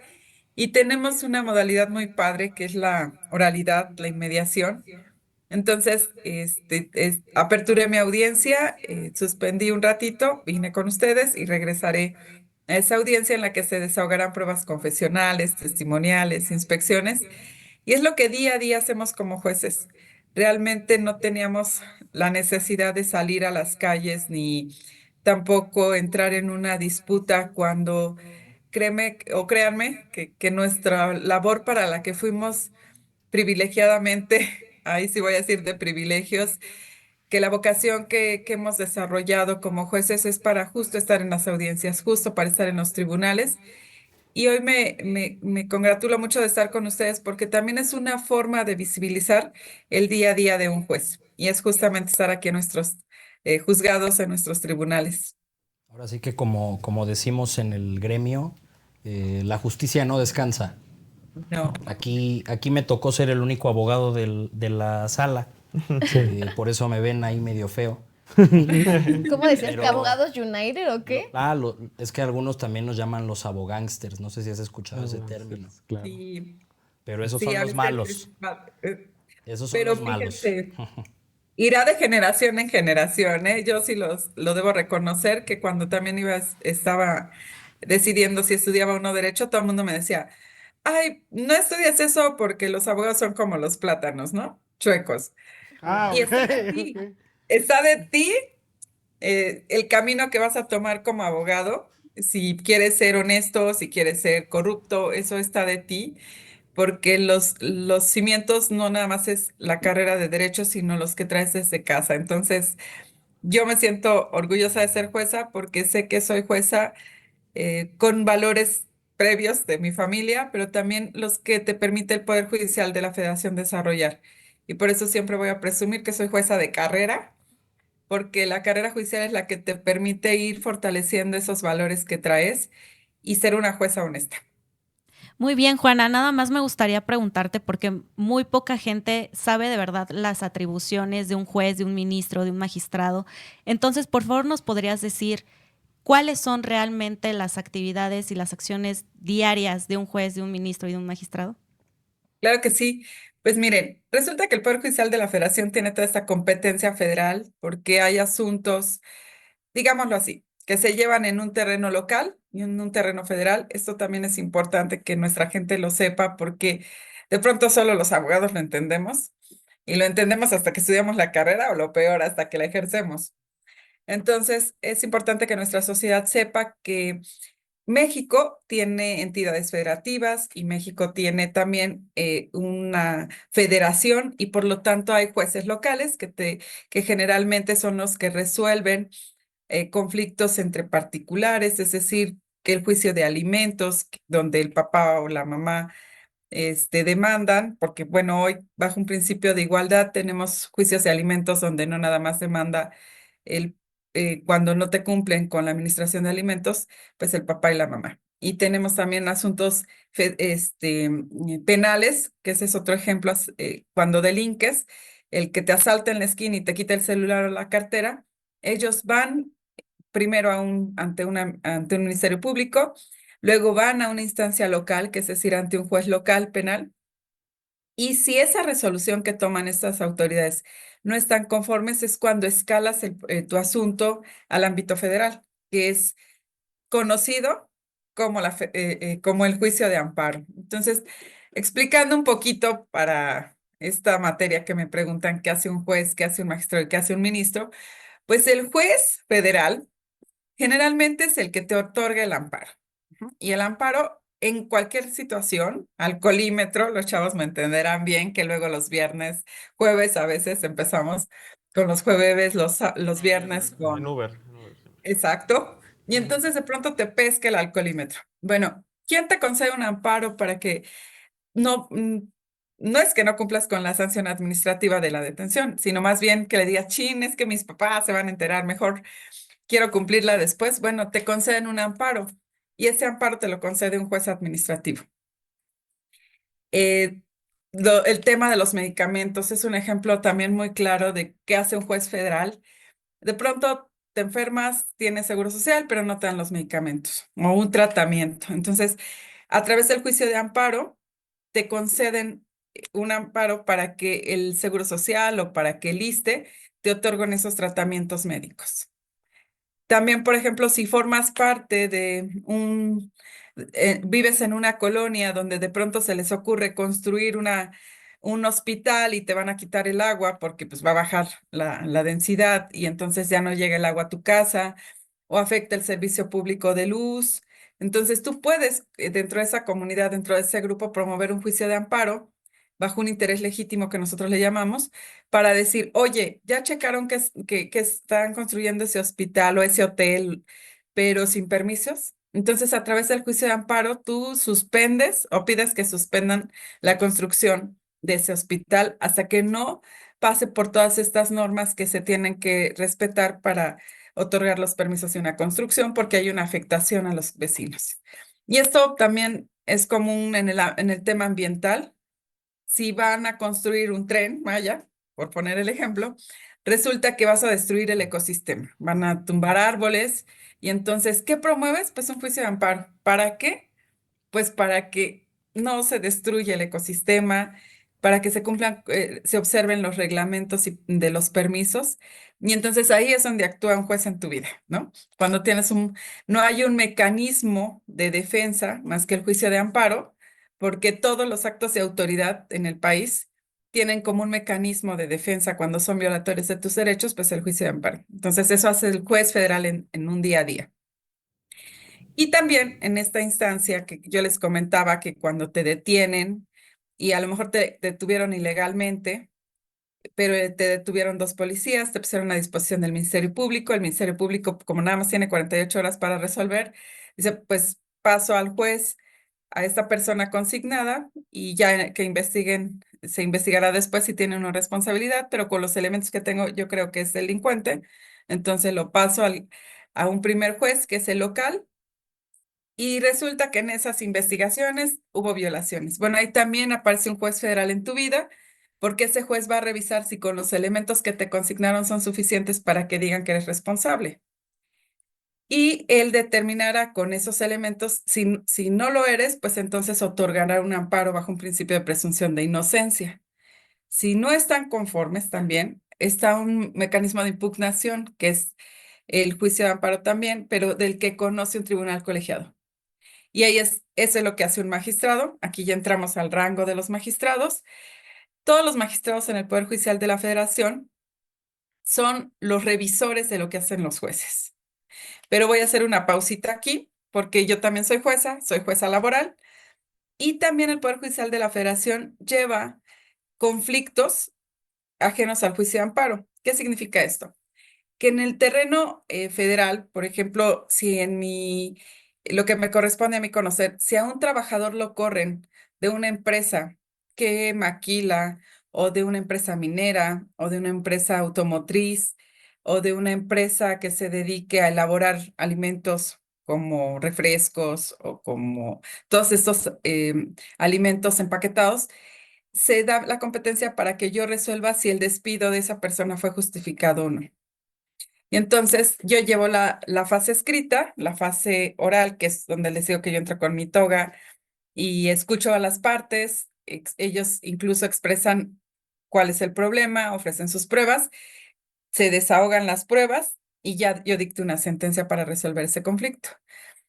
y tenemos una modalidad muy padre que es la oralidad, la inmediación. Entonces, aperturé mi audiencia, suspendí un ratito, vine con ustedes y regresaré a esa audiencia en la que se desahogarán pruebas confesionales, testimoniales, inspecciones. Y es lo que día a día hacemos como jueces. realmente no teníamos la necesidad de salir a las calles ni tampoco entrar en una disputa cuando, créeme o créanme, que nuestra labor para la que fuimos privilegiadamente, ahí sí voy a decir de privilegios, que la vocación que hemos desarrollado como jueces es para justo estar en las audiencias, justo para estar en los tribunales. Y hoy me congratulo mucho de estar con ustedes porque también es una forma de visibilizar el día a día de un juez. Y es justamente estar aquí en nuestros juzgados, en nuestros tribunales. Ahora sí que como decimos en el gremio, la justicia no descansa. No. Aquí me tocó ser el único abogado de la sala. Por eso me ven ahí medio feo. ¿Cómo decías? Pero- ¿Que Abogados United o qué? Es que algunos también nos llaman los abogánsters. No sé si has escuchado ese término. Sí, Pero esos sí, son a los veces malos. Pero Esos son los malos. fíjense, irá de generación en generación, ¿eh? Yo sí lo debo reconocer que cuando también estaba decidiendo si estudiaba o no derecho, todo el mundo me decía, ay, no estudias eso porque los abogados son como los plátanos, ¿no? Chuecos. Y está de ti el camino que vas a tomar como abogado. Si quieres ser honesto, si quieres ser corrupto, eso está de ti, porque los cimientos no nada más es la carrera de derecho, sino los que traes desde casa. Entonces, yo me siento orgullosa de ser jueza porque sé que soy jueza con valores previos de mi familia, pero también los que te permite el Poder Judicial de la Federación desarrollar. Y por eso siempre voy a presumir que soy jueza de carrera, porque la carrera judicial es la que te permite ir fortaleciendo esos valores que traes y ser una jueza honesta. Muy bien, Juana, nada más me gustaría preguntarte, porque muy poca gente sabe de verdad las atribuciones de un juez, de un ministro, de un magistrado. Entonces, por favor, ¿nos podrías decir cuáles son realmente las actividades y las acciones diarias de un juez, de un ministro y de un magistrado? Claro que sí. Pues miren, resulta que el Poder Judicial de la Federación tiene toda esta competencia federal porque hay asuntos, digámoslo así, que se llevan en un terreno local y en un terreno federal. Esto también es importante que nuestra gente lo sepa porque de pronto solo los abogados lo entendemos y lo entendemos hasta que estudiamos la carrera o lo peor, hasta que la ejercemos. Entonces, es importante que nuestra sociedad sepa que México tiene entidades federativas y México tiene también una federación y por lo tanto hay jueces locales que generalmente son los que resuelven conflictos entre particulares, es decir, que el juicio de alimentos, donde el papá o la mamá demandan, porque bueno, hoy bajo un principio de igualdad tenemos juicios de alimentos donde no nada más demanda el, cuando no te cumplen con la administración de alimentos, pues el papá y la mamá. Y tenemos también asuntos penales, que ese es otro ejemplo, cuando delinques, el que te asalta en la esquina y te quita el celular o la cartera, ellos van primero ante un ministerio público, luego van a una instancia local, que es decir, ante un juez local penal, y si esa resolución que toman estas autoridades no están conformes, es cuando escalas tu asunto al ámbito federal, que es conocido como, como el juicio de amparo. Entonces, explicando un poquito para esta materia que me preguntan qué hace un juez, qué hace un magistrado y qué hace un ministro, pues el juez federal generalmente es el que te otorga el amparo. Y el amparo en cualquier situación, alcoholímetro, los chavos me entenderán bien que luego los viernes, jueves, a veces empezamos con los jueves, los viernes con... En Uber. Exacto. Y entonces de pronto te pesca el alcoholímetro. Bueno, ¿quién te concede un amparo para que no, no es que no cumplas con la sanción administrativa de la detención, sino más bien que le digas, chin, es que mis papás se van a enterar mejor, quiero cumplirla después? Bueno, te conceden un amparo y ese amparo te lo concede un juez administrativo. El tema de los medicamentos es un ejemplo también muy claro de qué hace un juez federal. De pronto te enfermas, tienes seguro social, pero no te dan los medicamentos o un tratamiento. Entonces, a través del juicio de amparo, te conceden un amparo para que el seguro social o para que el ISSSTE te otorguen esos tratamientos médicos. También, por ejemplo, si formas parte de vives en una colonia donde de pronto se les ocurre construir un hospital y te van a quitar el agua porque pues va a bajar la densidad y entonces ya no llega el agua a tu casa o afecta el servicio público de luz. Entonces tú puedes, dentro de esa comunidad, dentro de ese grupo, promover un juicio de amparo bajo un interés legítimo que nosotros le llamamos, para decir, oye, ya checaron que están construyendo ese hospital o ese hotel, pero sin permisos. Entonces, a través del juicio de amparo, tú suspendes o pides que suspendan la construcción de ese hospital hasta que no pase por todas estas normas que se tienen que respetar para otorgar los permisos de una construcción, porque hay una afectación a los vecinos. Y esto también es común en el tema ambiental. Si van a construir un tren Maya, por poner el ejemplo, resulta que vas a destruir el ecosistema. Van a tumbar árboles y entonces, ¿qué promueves? Pues un juicio de amparo. ¿Para qué? Pues para que no se destruya el ecosistema, para que se cumplan, se observen los reglamentos de los permisos. Y entonces ahí es donde actúa un juez en tu vida, ¿no? Cuando no hay un mecanismo de defensa más que el juicio de amparo, porque todos los actos de autoridad en el país tienen como un mecanismo de defensa cuando son violatorios de tus derechos, pues el juicio de amparo. Entonces eso hace el juez federal en un día a día. Y también en esta instancia que yo les comentaba que cuando te detienen y a lo mejor te detuvieron ilegalmente, pero te detuvieron 2 policías, te pusieron a disposición del Ministerio Público. El Ministerio Público, como nada más tiene 48 horas para resolver, dice, pues paso al juez a esta persona consignada y ya que investiguen, se investigará después si tiene una responsabilidad, pero con los elementos que tengo yo creo que es delincuente, entonces lo paso a un primer juez que es el local. Y resulta que en esas investigaciones hubo violaciones. Bueno, ahí también aparece un juez federal en tu vida, porque ese juez va a revisar si con los elementos que te consignaron son suficientes para que digan que eres responsable. Y él determinará con esos elementos, si no lo eres, pues entonces otorgará un amparo bajo un principio de presunción de inocencia. Si no están conformes también, está un mecanismo de impugnación, que es el juicio de amparo también, pero del que conoce un tribunal colegiado. Y ahí eso es lo que hace un magistrado. Aquí ya entramos al rango de los magistrados. Todos los magistrados en el Poder Judicial de la Federación son los revisores de lo que hacen los jueces. Pero voy a hacer una pausita aquí, porque yo también soy jueza laboral, y también el Poder Judicial de la Federación lleva conflictos ajenos al juicio de amparo. ¿Qué significa esto? Que en el terreno federal, por ejemplo, si lo que me corresponde a mí conocer, si a un trabajador lo corren de una empresa que maquila, o de una empresa minera, o de una empresa automotriz, o de una empresa que se dedique a elaborar alimentos como refrescos o como todos estos alimentos empaquetados, se da la competencia para que yo resuelva si el despido de esa persona fue justificado o no. Y entonces yo llevo la fase escrita, la fase oral, que es donde les digo que yo entro con mi toga y escucho a las partes. Ellos incluso expresan cuál es el problema, ofrecen sus pruebas, se desahogan las pruebas y ya yo dicto una sentencia para resolver ese conflicto.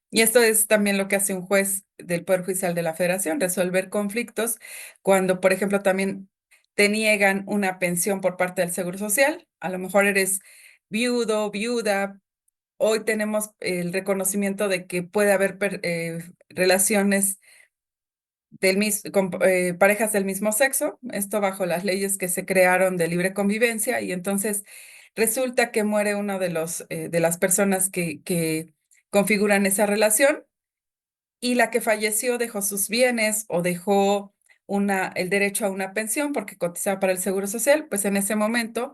Y esto es también lo que hace un juez del Poder Judicial de la Federación, resolver conflictos cuando, por ejemplo, también te niegan una pensión por parte del Seguro Social. A lo mejor eres viudo, viuda. Hoy tenemos el reconocimiento de que puede haber relaciones con parejas del mismo sexo, esto bajo las leyes que se crearon de libre convivencia, y entonces resulta que muere uno de las personas que configuran esa relación, y la que falleció dejó sus bienes o dejó el derecho a una pensión porque cotizaba para el Seguro Social. Pues en ese momento,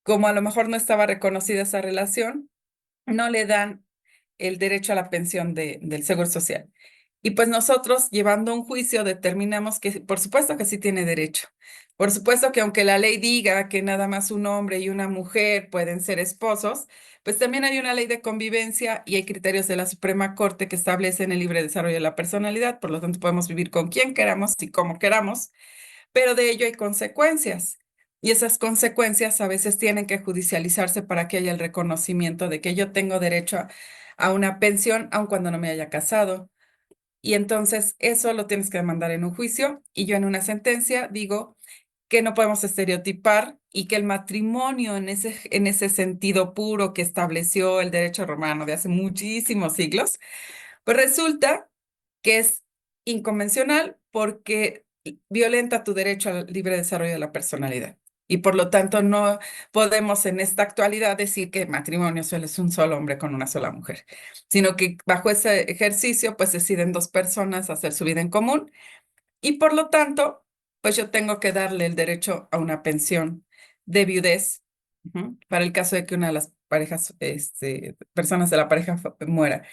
como a lo mejor no estaba reconocida esa relación, no le dan el derecho a la pensión del Seguro Social. Y pues nosotros, llevando un juicio, determinamos que, por supuesto que sí tiene derecho. Por supuesto que aunque la ley diga que nada más un hombre y una mujer pueden ser esposos, pues también hay una ley de convivencia y hay criterios de la Suprema Corte que establecen el libre desarrollo de la personalidad. Por lo tanto, podemos vivir con quien queramos y como queramos, pero de ello hay consecuencias. Y esas consecuencias a veces tienen que judicializarse para que haya el reconocimiento de que yo tengo derecho a una pensión, aun cuando no me haya casado, y entonces eso lo tienes que demandar en un juicio y yo en una sentencia digo que no podemos estereotipar y que el matrimonio en ese sentido puro que estableció el derecho romano de hace muchísimos siglos, pues resulta que es inconvencional porque violenta tu derecho al libre desarrollo de la personalidad. Y por lo tanto no podemos en esta actualidad decir que el matrimonio solo es un solo hombre con una sola mujer, sino que bajo ese ejercicio pues deciden dos personas hacer su vida en común y por lo tanto pues yo tengo que darle el derecho a una pensión de viudez para el caso de que una de las parejas, personas de la pareja muera.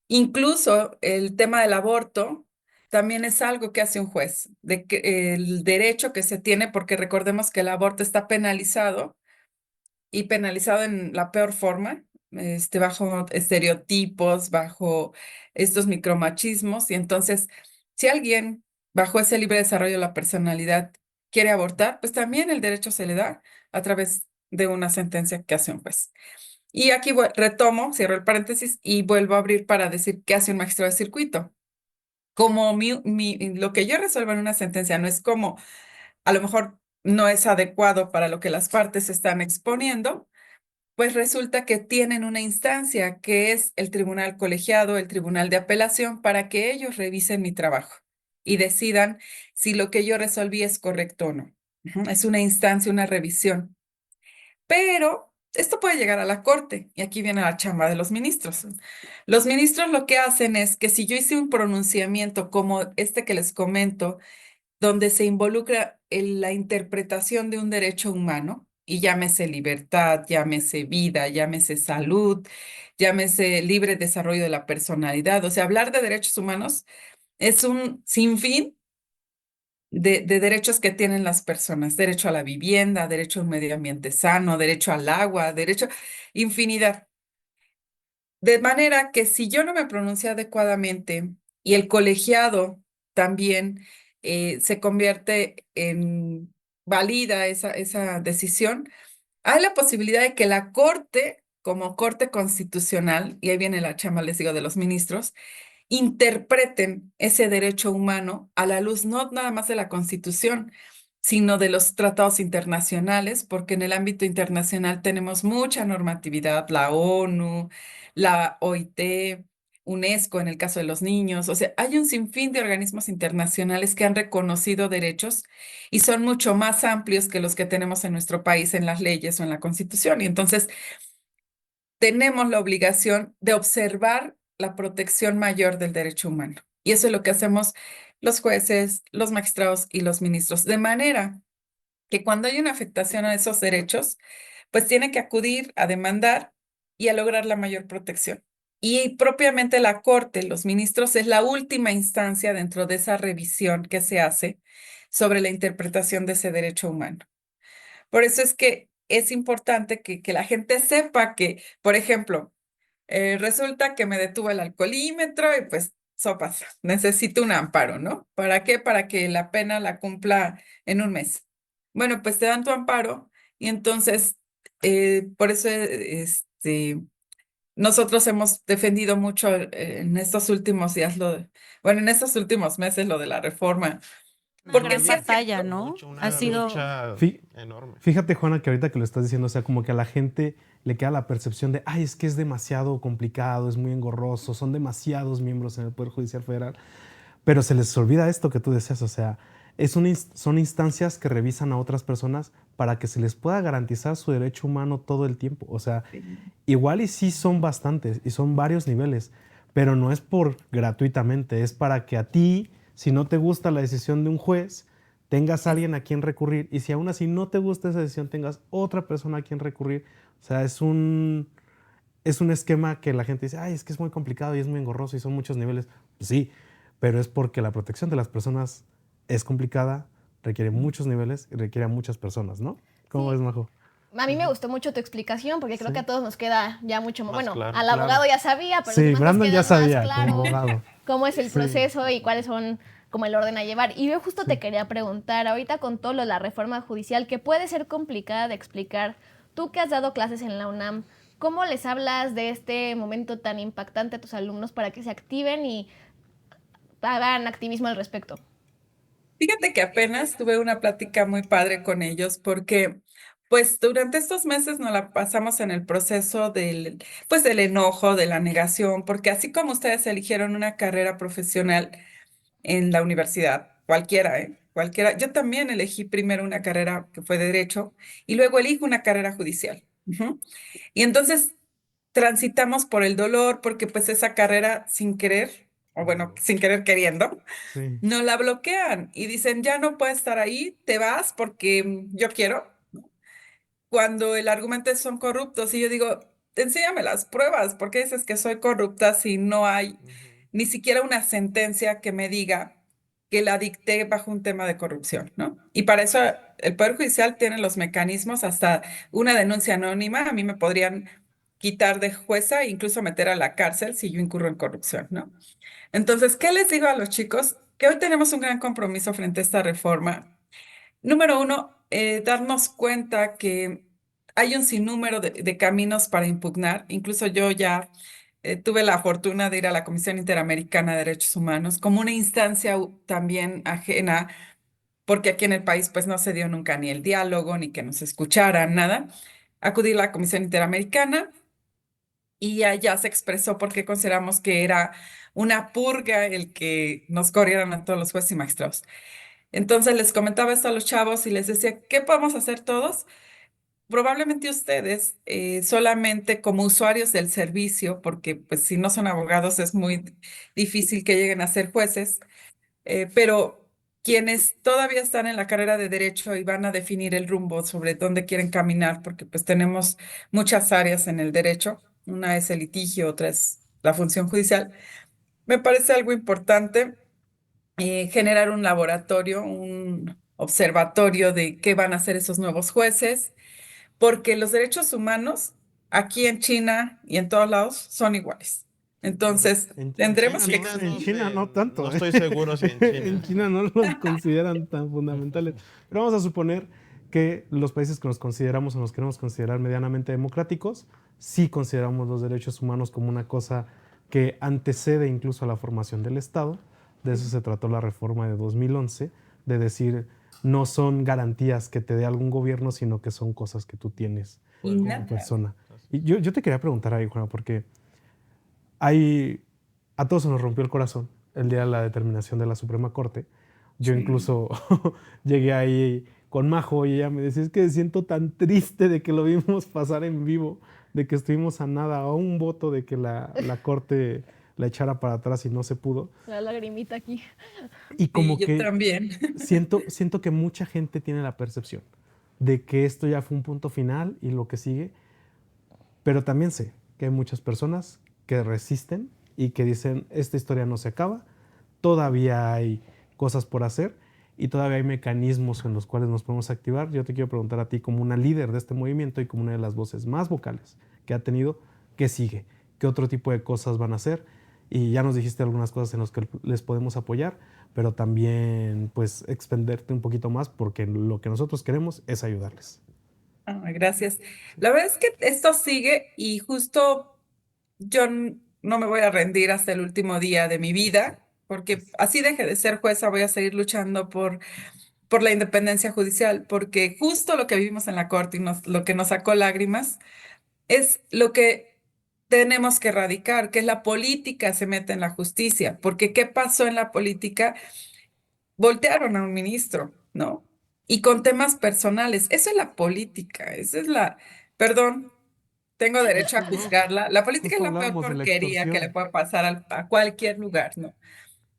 Incluso el tema del aborto también es algo que hace un juez, de que el derecho que se tiene, porque recordemos que el aborto está penalizado y penalizado en la peor forma, bajo estereotipos, bajo estos micromachismos, y entonces si alguien bajo ese libre desarrollo de la personalidad quiere abortar, pues también el derecho se le da a través de una sentencia que hace un juez. Y aquí retomo, cierro el paréntesis y vuelvo a abrir para decir qué hace un magistrado de circuito. Como lo que yo resuelvo en una sentencia no es como, a lo mejor no es adecuado para lo que las partes están exponiendo, pues resulta que tienen una instancia que es el tribunal colegiado, el tribunal de apelación, para que ellos revisen mi trabajo y decidan si lo que yo resolví es correcto o no. Es una instancia, una revisión. Pero esto puede llegar a la corte y aquí viene la chamba de los ministros. Los ministros lo que hacen es que si yo hice un pronunciamiento como este que les comento, donde se involucra en la interpretación de un derecho humano, y llámese libertad, llámese vida, llámese salud, llámese libre desarrollo de la personalidad, o sea, hablar de derechos humanos es un sinfín de derechos que tienen las personas, derecho a la vivienda, derecho a un medio ambiente sano, derecho al agua, derecho, infinidad. De manera que si yo no me pronuncio adecuadamente y el colegiado también se convierte en válida esa decisión, hay la posibilidad de que la Corte, como Corte Constitucional, y ahí viene la chamba, les digo, de los ministros, interpreten ese derecho humano a la luz no nada más de la Constitución, sino de los tratados internacionales, porque en el ámbito internacional tenemos mucha normatividad, la ONU, la OIT, UNESCO en el caso de los niños, o sea, hay un sinfín de organismos internacionales que han reconocido derechos y son mucho más amplios que los que tenemos en nuestro país en las leyes o en la Constitución. Y entonces tenemos la obligación de observar la protección mayor del derecho humano. Y eso es lo que hacemos los jueces, los magistrados y los ministros. De manera que cuando hay una afectación a esos derechos, pues tiene que acudir a demandar y a lograr la mayor protección. Y propiamente la Corte, los ministros, es la última instancia dentro de esa revisión que se hace sobre la interpretación de ese derecho humano. Por eso es que es importante que la gente sepa que, por ejemplo, resulta que me detuvo el alcoholímetro y pues sopas, necesito un amparo, ¿no? ¿Para qué? Para que la pena la cumpla en un mes. Bueno, pues te dan tu amparo y entonces, por eso, nosotros hemos defendido mucho en estos últimos días, en estos últimos meses lo de la reforma. Porque gran batalla, ¿no? Ha sido enorme. Fíjate, Juana, que ahorita que lo estás diciendo, o sea, como que a la gente le queda la percepción de, ay, es que es demasiado complicado, es muy engorroso, son demasiados miembros en el Poder Judicial Federal, pero se les olvida esto que tú decías, o sea, son instancias que revisan a otras personas para que se les pueda garantizar su derecho humano todo el tiempo, o sea, igual y sí son bastantes y son varios niveles, pero no es por gratuitamente, es para que a ti, si no te gusta la decisión de un juez, tengas a alguien a quien recurrir. Y si aún así no te gusta esa decisión, tengas otra persona a quien recurrir. O sea, es un esquema que la gente dice, ay, es que es muy complicado y es muy engorroso y son muchos niveles. Pues sí, pero es porque la protección de las personas es complicada, requiere muchos niveles y requiere a muchas personas, ¿no? ¿Cómo ves, Majo? A mí me gustó mucho tu explicación porque creo que a todos nos queda ya mucho más. Bueno, claro, al abogado ya sabía, pero sí, los demás Brandon nos ya queda sabía, más claro como abogado. cómo es el Sí. proceso y cuáles son como el orden a llevar. Y yo justo te quería preguntar, ahorita con todo lo de la reforma judicial, que puede ser complicada de explicar, tú que has dado clases en la UNAM, ¿cómo les hablas de este momento tan impactante a tus alumnos para que se activen y hagan activismo al respecto. Fíjate que apenas tuve una plática muy padre con ellos porque, pues, durante estos meses nos la pasamos en el proceso del enojo, de la negación, porque así como ustedes eligieron una carrera profesional en la universidad, cualquiera, ¿eh? Cualquiera. Yo también elegí primero una carrera que fue de derecho y luego elijo una carrera judicial. Ujú. Y entonces transitamos por el dolor porque pues esa carrera sin querer, o bueno, sin querer queriendo, Sí. no la bloquean y dicen, ya no puedes estar ahí, te vas porque yo quiero, cuando el argumento es son corruptos. Y yo digo, enséñame las pruebas, ¿por qué dices que soy corrupta si no hay ni siquiera una sentencia que me diga que la dicté bajo un tema de corrupción, ¿no? Y para eso el Poder Judicial tiene los mecanismos, hasta una denuncia anónima, a mí me podrían quitar de jueza e incluso meter a la cárcel si yo incurro en corrupción, ¿no? Entonces, ¿qué les digo a los chicos? Que hoy tenemos un gran compromiso frente a esta reforma. Número uno, darnos cuenta que hay un sinnúmero de caminos para impugnar. Incluso yo ya tuve la fortuna de ir a la Comisión Interamericana de Derechos Humanos como una instancia también ajena, porque aquí en el país pues no se dio nunca ni el diálogo, ni que nos escucharan, nada. Acudí a la Comisión Interamericana y allá se expresó porque consideramos que era una purga el que nos corrieran a todos los jueces y magistrados. Entonces les comentaba esto a los chavos y les decía, ¿qué podemos hacer todos? Probablemente ustedes, solamente como usuarios del servicio, porque pues si no son abogados es muy difícil que lleguen a ser jueces, pero quienes todavía están en la carrera de derecho y van a definir el rumbo sobre dónde quieren caminar, porque pues tenemos muchas áreas en el derecho, una es el litigio, otra es la función judicial, me parece algo importante generar un laboratorio, un observatorio de qué van a hacer esos nuevos jueces, porque los derechos humanos aquí en China y en todos lados son iguales. Entonces, tendremos que... En China no tanto. No estoy seguro si en China. En China no los consideran tan fundamentales. Pero vamos a suponer que los países que nos consideramos o nos queremos considerar medianamente democráticos, sí consideramos los derechos humanos como una cosa que antecede incluso a la formación del Estado. De eso se trató la reforma de 2011, de decir, no son garantías que te dé algún gobierno, sino que son cosas que tú tienes como persona. Y yo te quería preguntar ahí, Juana, porque a todos se nos rompió el corazón el día de la determinación de la Suprema Corte. Yo incluso llegué ahí con Majo y ella me decía, es que siento tan triste de que lo vimos pasar en vivo, de que estuvimos a nada, a un voto de que la Corte la echara para atrás y no se pudo. La lagrimita aquí. Y como yo que también. siento que mucha gente tiene la percepción de que esto ya fue un punto final y lo que sigue, pero también sé que hay muchas personas que resisten y que dicen, esta historia no se acaba, todavía hay cosas por hacer y todavía hay mecanismos en los cuales nos podemos activar. Yo te quiero preguntar a ti, como una líder de este movimiento y como una de las voces más vocales que ha tenido, ¿qué sigue? ¿Qué otro tipo de cosas van a hacer? Y ya nos dijiste algunas cosas en las que les podemos apoyar, pero también pues expenderte un poquito más porque lo que nosotros queremos es ayudarles. Gracias. La verdad es que esto sigue y justo yo no me voy a rendir hasta el último día de mi vida, porque así deje de ser jueza, voy a seguir luchando por la independencia judicial, porque justo lo que vivimos en la corte y lo que nos sacó lágrimas es lo que tenemos que erradicar, que es la política se mete en la justicia, porque ¿qué pasó en la política? Voltearon a un ministro, ¿no? Y con temas personales. Eso es la política, esa es perdón, tengo derecho a juzgarla. La política es Justo la peor hablábamos de la porquería que le extorsión. puede pasar a cualquier lugar, ¿no?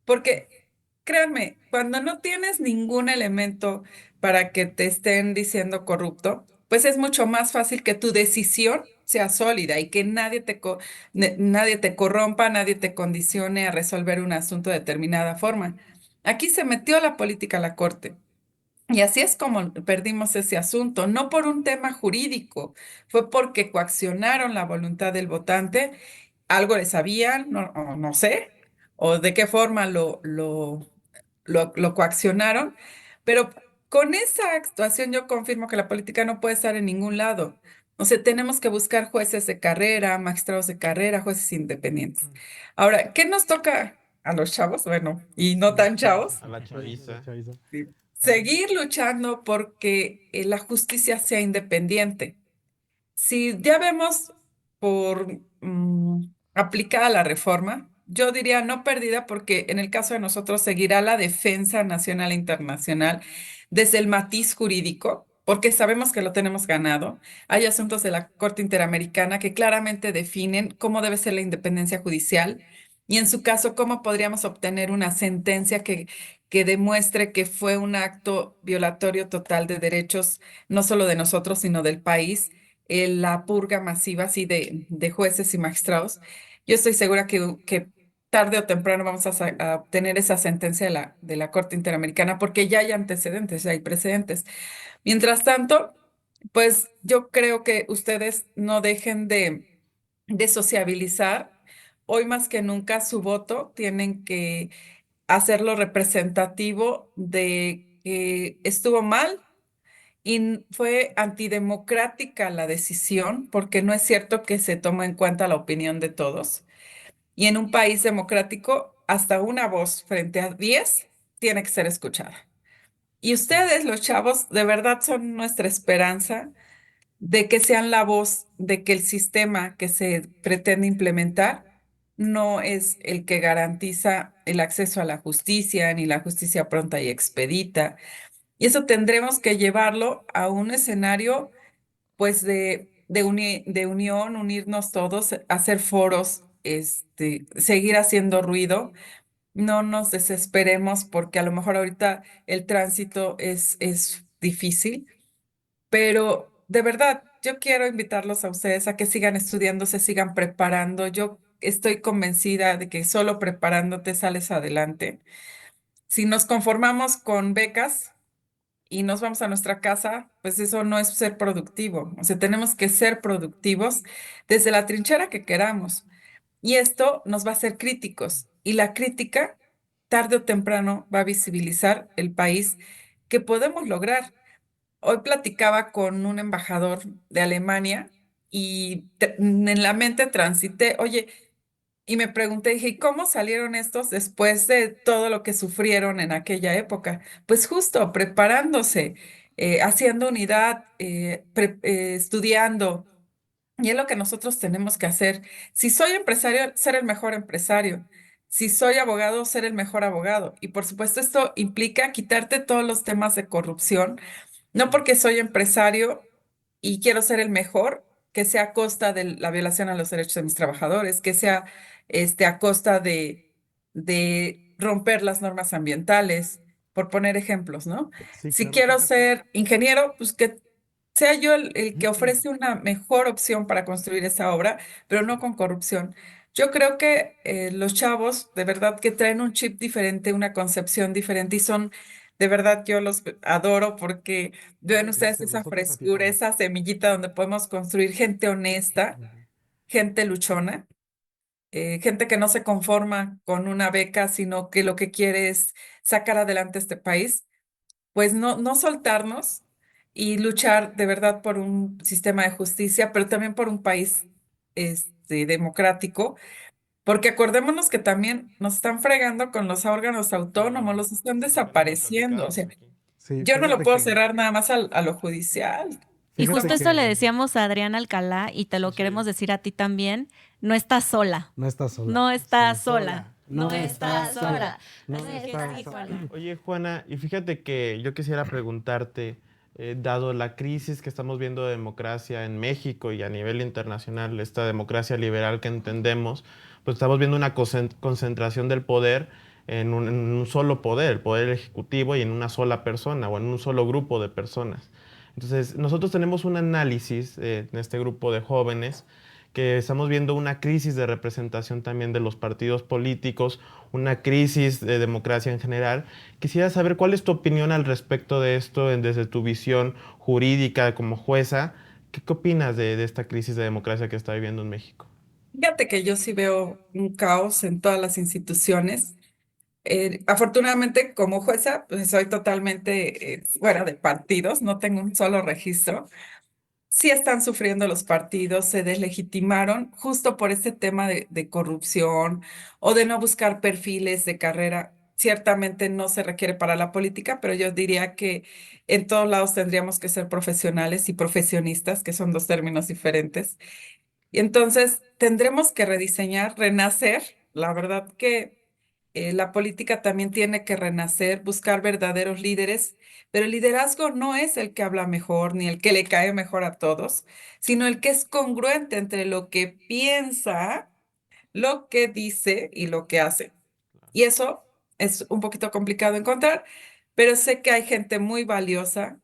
Porque, créanme, cuando no tienes ningún elemento para que te estén diciendo corrupto, pues es mucho más fácil que tu decisión sea sólida y que nadie te corrompa, nadie te condicione a resolver un asunto de determinada forma. Aquí se metió la política a la corte. Y así es como perdimos ese asunto, no por un tema jurídico, fue porque coaccionaron la voluntad del votante, algo le sabían, no, o no sé, o de qué forma lo coaccionaron, pero con esa actuación yo confirmo que la política no puede estar en ningún lado. O sea, tenemos que buscar jueces de carrera, magistrados de carrera, jueces independientes. Ahora, ¿qué nos toca a los chavos, bueno, y no tan chavos, A la chaviza. seguir luchando porque la justicia sea independiente. Si ya vemos por aplicada la reforma, yo diría no perdida porque en el caso de nosotros seguirá la defensa nacional e internacional desde el matiz jurídico, porque sabemos que lo tenemos ganado. Hay asuntos de la Corte Interamericana que claramente definen cómo debe ser la independencia judicial y en su caso cómo podríamos obtener una sentencia que demuestre que fue un acto violatorio total de derechos, no solo de nosotros, sino del país, la purga masiva así de jueces y magistrados. Yo estoy segura que tarde o temprano vamos a obtener esa sentencia de la Corte Interamericana porque ya hay antecedentes, ya hay precedentes. Mientras tanto, pues yo creo que ustedes no dejen de sociabilizar. Hoy más que nunca su voto tienen que hacerlo representativo de que estuvo mal y fue antidemocrática la decisión, porque no es cierto que se toma en cuenta la opinión de todos. Y en un país democrático, hasta una voz frente a 10 tiene que ser escuchada. Y ustedes, los chavos, de verdad son nuestra esperanza de que sean la voz de que el sistema que se pretende implementar no es el que garantiza el acceso a la justicia, ni la justicia pronta y expedita. Y eso tendremos que llevarlo a un escenario, pues, de unión, unirnos todos, hacer foros, seguir haciendo ruido. No nos desesperemos porque a lo mejor ahorita el tránsito es difícil, pero de verdad, yo quiero invitarlos a ustedes a que sigan estudiando, se sigan preparando. Yo estoy convencida de que solo preparándote sales adelante. Si nos conformamos con becas y nos vamos a nuestra casa, pues eso no es ser productivo. O sea, tenemos que ser productivos desde la trinchera que queramos. Y esto nos va a hacer críticos. Y la crítica, tarde o temprano, va a visibilizar el país que podemos lograr. Hoy platicaba con un embajador de Alemania y en la mente transité, oye, y me pregunté, dije, ¿y cómo salieron estos después de todo lo que sufrieron en aquella época? Pues justo preparándose, haciendo unidad, estudiando. Y es lo que nosotros tenemos que hacer. Si soy empresario, ser el mejor empresario. Si soy abogado, ser el mejor abogado. Y por supuesto, esto implica quitarte todos los temas de corrupción. No porque soy empresario y quiero ser el mejor, que sea a costa de la violación a los derechos de mis trabajadores, que sea a costa de romper las normas ambientales, por poner ejemplos, ¿no? Sí, Si claro. quiero ser ingeniero, pues que sea yo el que ofrece una mejor opción para construir esa obra, pero no con corrupción. Yo creo que los chavos, de verdad, que traen un chip diferente, una concepción diferente y son, de verdad, yo los adoro porque veo en ustedes Gracias, esa nosotros a ti frescura, también. esa semillita donde podemos construir gente honesta, gente luchona, gente que no se conforma con una beca, sino que lo que quiere es sacar adelante este país. Pues no soltarnos y luchar de verdad por un sistema de justicia, pero también por un país democrático, porque acordémonos que también nos están fregando con los órganos autónomos, los están desapareciendo. O sea, Sí, yo no lo fíjate puedo que, cerrar nada más a lo judicial. Y fíjate justo eso le que decíamos a Adrián Alcalá y te lo queremos decir a ti también, no estás sola. no estás sola. No estás sola. No estás sola. No Así que estás sí, sola. Juana. Oye, Juana, y fíjate que yo quisiera preguntarte, dado la crisis que estamos viendo de democracia en México y a nivel internacional, esta democracia liberal que entendemos, pues estamos viendo una concentración del poder en un solo poder, el poder ejecutivo, y en una sola persona o en un solo grupo de personas. Entonces, nosotros tenemos un análisis en este grupo de jóvenes que estamos viendo una crisis de representación también de los partidos políticos, una crisis de democracia en general. Quisiera saber cuál es tu opinión al respecto de esto desde tu visión jurídica como jueza. ¿Qué opinas de esta crisis de democracia que está viviendo en México? Fíjate que yo sí veo un caos en todas las instituciones. Afortunadamente, como jueza, pues soy totalmente fuera de partidos, no tengo un solo registro. sí están sufriendo los partidos, se deslegitimaron justo por este tema de corrupción o de no buscar perfiles de carrera. Ciertamente no se requiere para la política, pero yo diría que en todos lados tendríamos que ser profesionales y profesionistas, que son dos términos diferentes. Y entonces tendremos que rediseñar, renacer. La verdad que la política también tiene que renacer, buscar verdaderos líderes, pero el liderazgo no es el que habla mejor ni el que le cae mejor a todos, sino el que es congruente entre lo que piensa, lo que dice y lo que hace. Y eso es un poquito complicado de encontrar, pero sé que hay gente muy valiosa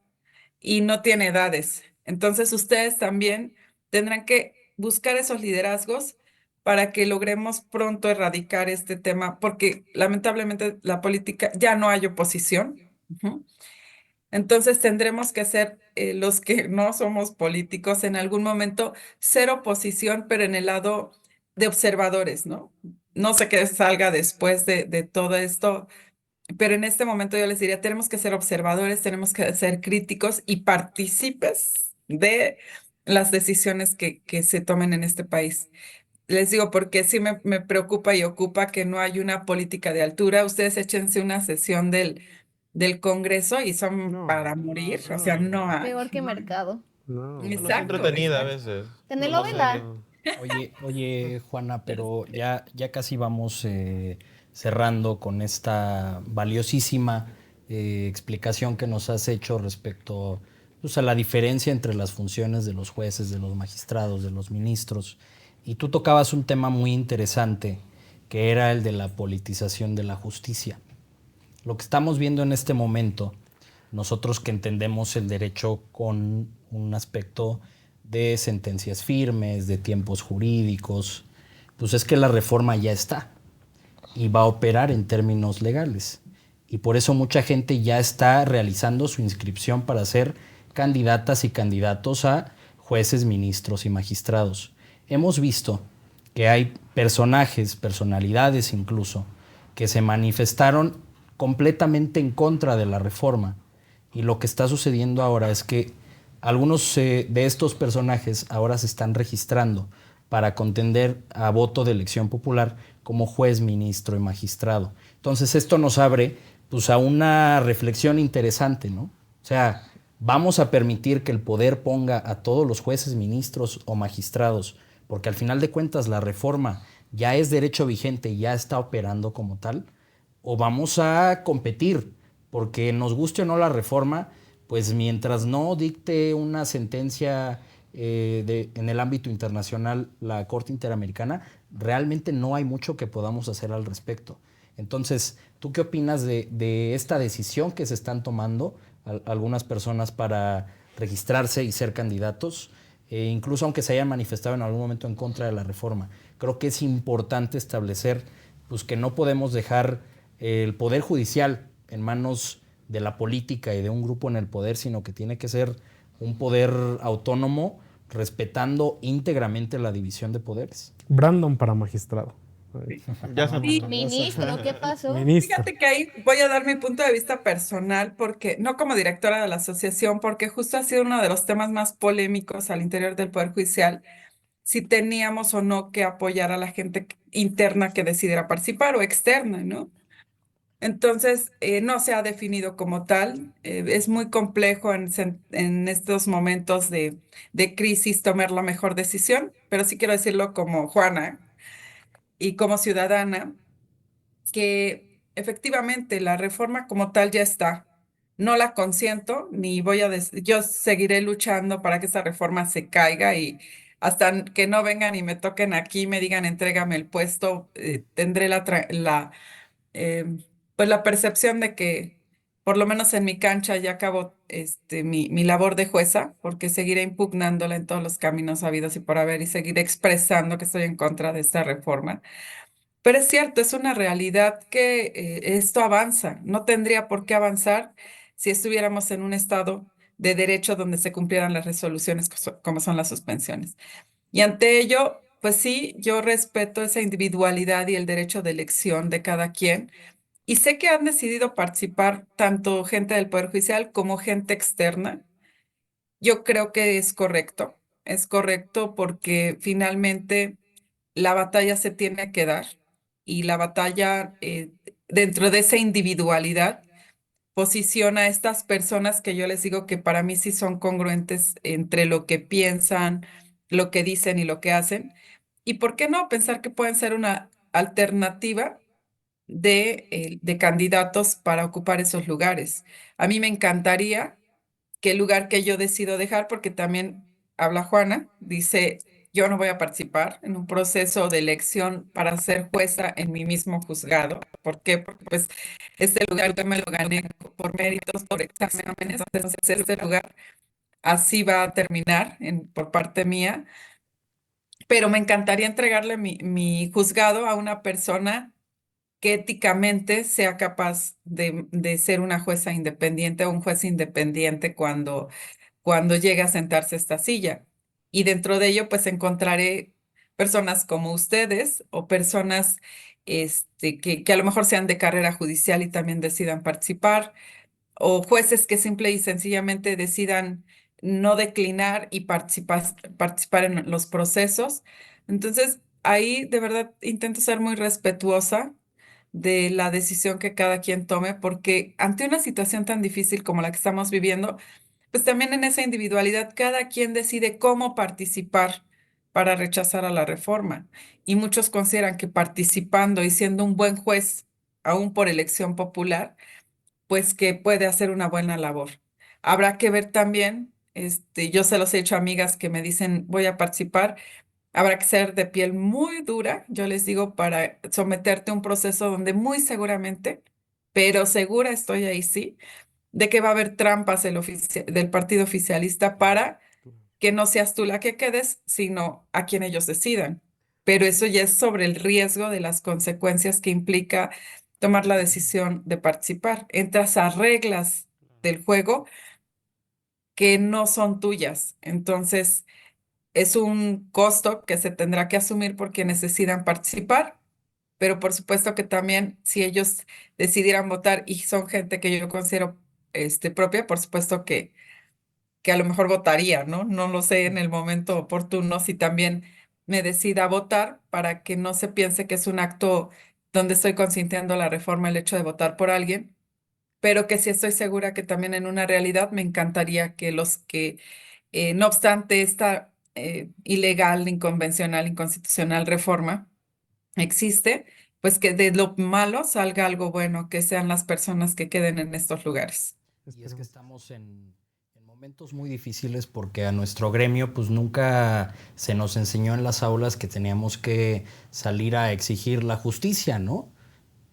y no tiene edades. Entonces ustedes también tendrán que buscar esos liderazgos para que logremos pronto erradicar este tema, porque lamentablemente la política ya no hay oposición. Ujú. Entonces tendremos que ser los que no somos políticos en algún momento, ser oposición, pero en el lado de observadores, ¿no? No sé qué salga después de todo esto, pero en este momento yo les diría, tenemos que ser observadores, tenemos que ser críticos y partícipes de las decisiones que se tomen en este país. Les digo, porque sí me preocupa y ocupa que no hay una política de altura. Ustedes échense una sesión del Congreso y son para morir, o sea, no hay. Peor que mercado. No, es Exacto, entretenida a exacto. veces. Telenovela. Oye, Juana, pero ya casi vamos cerrando con esta valiosísima explicación que nos has hecho respecto pues, a la diferencia entre las funciones de los jueces, de los magistrados, de los ministros. Y tú tocabas un tema muy interesante, que era el de la politización de la justicia. Lo que estamos viendo en este momento, nosotros que entendemos el derecho con un aspecto de sentencias firmes, de tiempos jurídicos, pues es que la reforma ya está y va a operar en términos legales. Y por eso mucha gente ya está realizando su inscripción para ser candidatas y candidatos a jueces, ministros y magistrados. Hemos visto que hay personajes, personalidades incluso, que se manifestaron completamente en contra de la reforma. Y lo que está sucediendo ahora es que algunos de estos personajes ahora se están registrando para contender a voto de elección popular como juez, ministro y magistrado. Entonces esto nos abre pues, a una reflexión interesante, ¿no? O sea, vamos a permitir que el poder ponga a todos los jueces, ministros o magistrados, porque al final de cuentas la reforma ya es derecho vigente y ya está operando como tal, o vamos a competir, porque nos guste o no la reforma, pues mientras no dicte una sentencia en el ámbito internacional la Corte Interamericana, realmente no hay mucho que podamos hacer al respecto. Entonces, ¿tú qué opinas de esta decisión que se están tomando algunas personas para registrarse y ser candidatos? Incluso aunque se hayan manifestado en algún momento en contra de la reforma. Creo que es importante establecer pues, que no podemos dejar el poder judicial en manos de la política y de un grupo en el poder, sino que tiene que ser un poder autónomo, respetando íntegramente la división de poderes. Brandon para magistrado. Sí. Ministro, ¿qué pasó? Fíjate que ahí voy a dar mi punto de vista personal, porque no como directora de la asociación, porque justo ha sido uno de los temas más polémicos al interior del Poder Judicial, si teníamos o no que apoyar a la gente interna que decidiera participar o externa, ¿no? Entonces, no se ha definido como tal. Es muy complejo en estos momentos de crisis tomar la mejor decisión, pero sí quiero decirlo como Juana y como ciudadana, que efectivamente la reforma como tal ya está. No la consiento, ni voy a yo seguiré luchando para que esa reforma se caiga y hasta que no vengan y me toquen aquí y me digan entrégame el puesto, tendré eh, pues la percepción de que por lo menos en mi cancha ya acabo mi labor de jueza, porque seguiré impugnándola en todos los caminos habidos y por haber y seguiré expresando que estoy en contra de esta reforma. Pero es cierto, es una realidad que esto avanza. No tendría por qué avanzar si estuviéramos en un estado de derecho donde se cumplieran las resoluciones como son las suspensiones. Y ante ello, pues sí, yo respeto esa individualidad y el derecho de elección de cada quien. Y sé que han decidido participar tanto gente del Poder Judicial como gente externa. Yo creo que es correcto porque finalmente la batalla se tiene que dar y la batalla dentro de esa individualidad posiciona a estas personas que yo les digo que para mí sí son congruentes entre lo que piensan, lo que dicen y lo que hacen. ¿Y por qué no pensar que pueden ser una alternativa de candidatos para ocupar esos lugares? A mí me encantaría que el lugar que yo decido dejar, porque también habla Juana, dice, yo no voy a participar en un proceso de elección para ser jueza en mi mismo juzgado. ¿Por qué? Porque pues este lugar yo me lo gané por méritos, por exámenes, entonces este lugar así va a terminar por parte mía, pero me encantaría entregarle mi juzgado a una persona que éticamente sea capaz de ser una jueza independiente o un juez independiente cuando llegue a sentarse a esta silla. Y dentro de ello, pues encontraré personas como ustedes o personas que a lo mejor sean de carrera judicial y también decidan participar, o jueces que simple y sencillamente decidan no declinar y participar en los procesos. Entonces, ahí de verdad intento ser muy respetuosa de la decisión que cada quien tome, porque ante una situación tan difícil como la que estamos viviendo, pues también en esa individualidad cada quien decide cómo participar para rechazar a la reforma. Y muchos consideran que participando y siendo un buen juez, aún por elección popular, pues que puede hacer una buena labor. Habrá que ver también, yo se los he dicho a amigas que me dicen voy a participar, habrá que ser de piel muy dura, yo les digo, para someterte a un proceso donde muy seguramente, pero segura estoy ahí sí, de que va a haber trampas del partido oficialista para que no seas tú la que quedes, sino a quien ellos decidan. Pero eso ya es sobre el riesgo de las consecuencias que implica tomar la decisión de participar. Entras a reglas del juego que no son tuyas. Entonces, es un costo que se tendrá que asumir por quienes decidan participar, pero por supuesto que también si ellos decidieran votar y son gente que yo considero propia, por supuesto que a lo mejor votaría, ¿no? No lo sé en el momento oportuno si también me decida votar para que no se piense que es un acto donde estoy consintiendo la reforma, el hecho de votar por alguien, pero que sí estoy segura que también en una realidad me encantaría que los que, no obstante esta ilegal, inconvencional, inconstitucional reforma existe, pues que de lo malo salga algo bueno, que sean las personas que queden en estos lugares. Y es que estamos en momentos muy difíciles porque a nuestro gremio pues nunca se nos enseñó en las aulas que teníamos que salir a exigir la justicia, ¿no?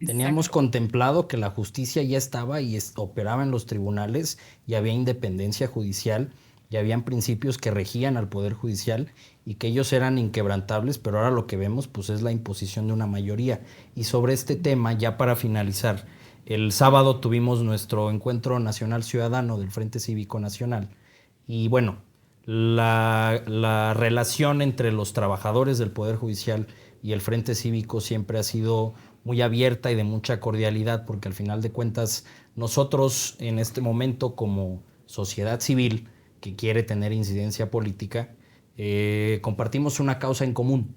Teníamos contemplado que la justicia ya estaba y operaba en los tribunales y había independencia judicial y habían principios que regían al Poder Judicial y que ellos eran inquebrantables, pero ahora lo que vemos pues es la imposición de una mayoría. Y sobre este tema, ya para finalizar, el sábado tuvimos nuestro encuentro nacional ciudadano del Frente Cívico Nacional y bueno, la relación entre los trabajadores del Poder Judicial y el Frente Cívico siempre ha sido muy abierta y de mucha cordialidad, porque al final de cuentas nosotros en este momento como sociedad civil que quiere tener incidencia política, compartimos una causa en común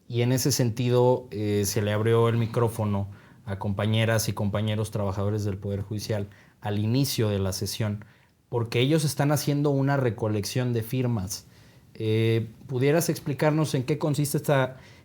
y en ese sentido se le abrió el micrófono a compañeras y compañeros trabajadores del Poder Judicial al inicio de la sesión, porque ellos están haciendo una recolección de firmas. ¿Pudieras explicarnos en qué consiste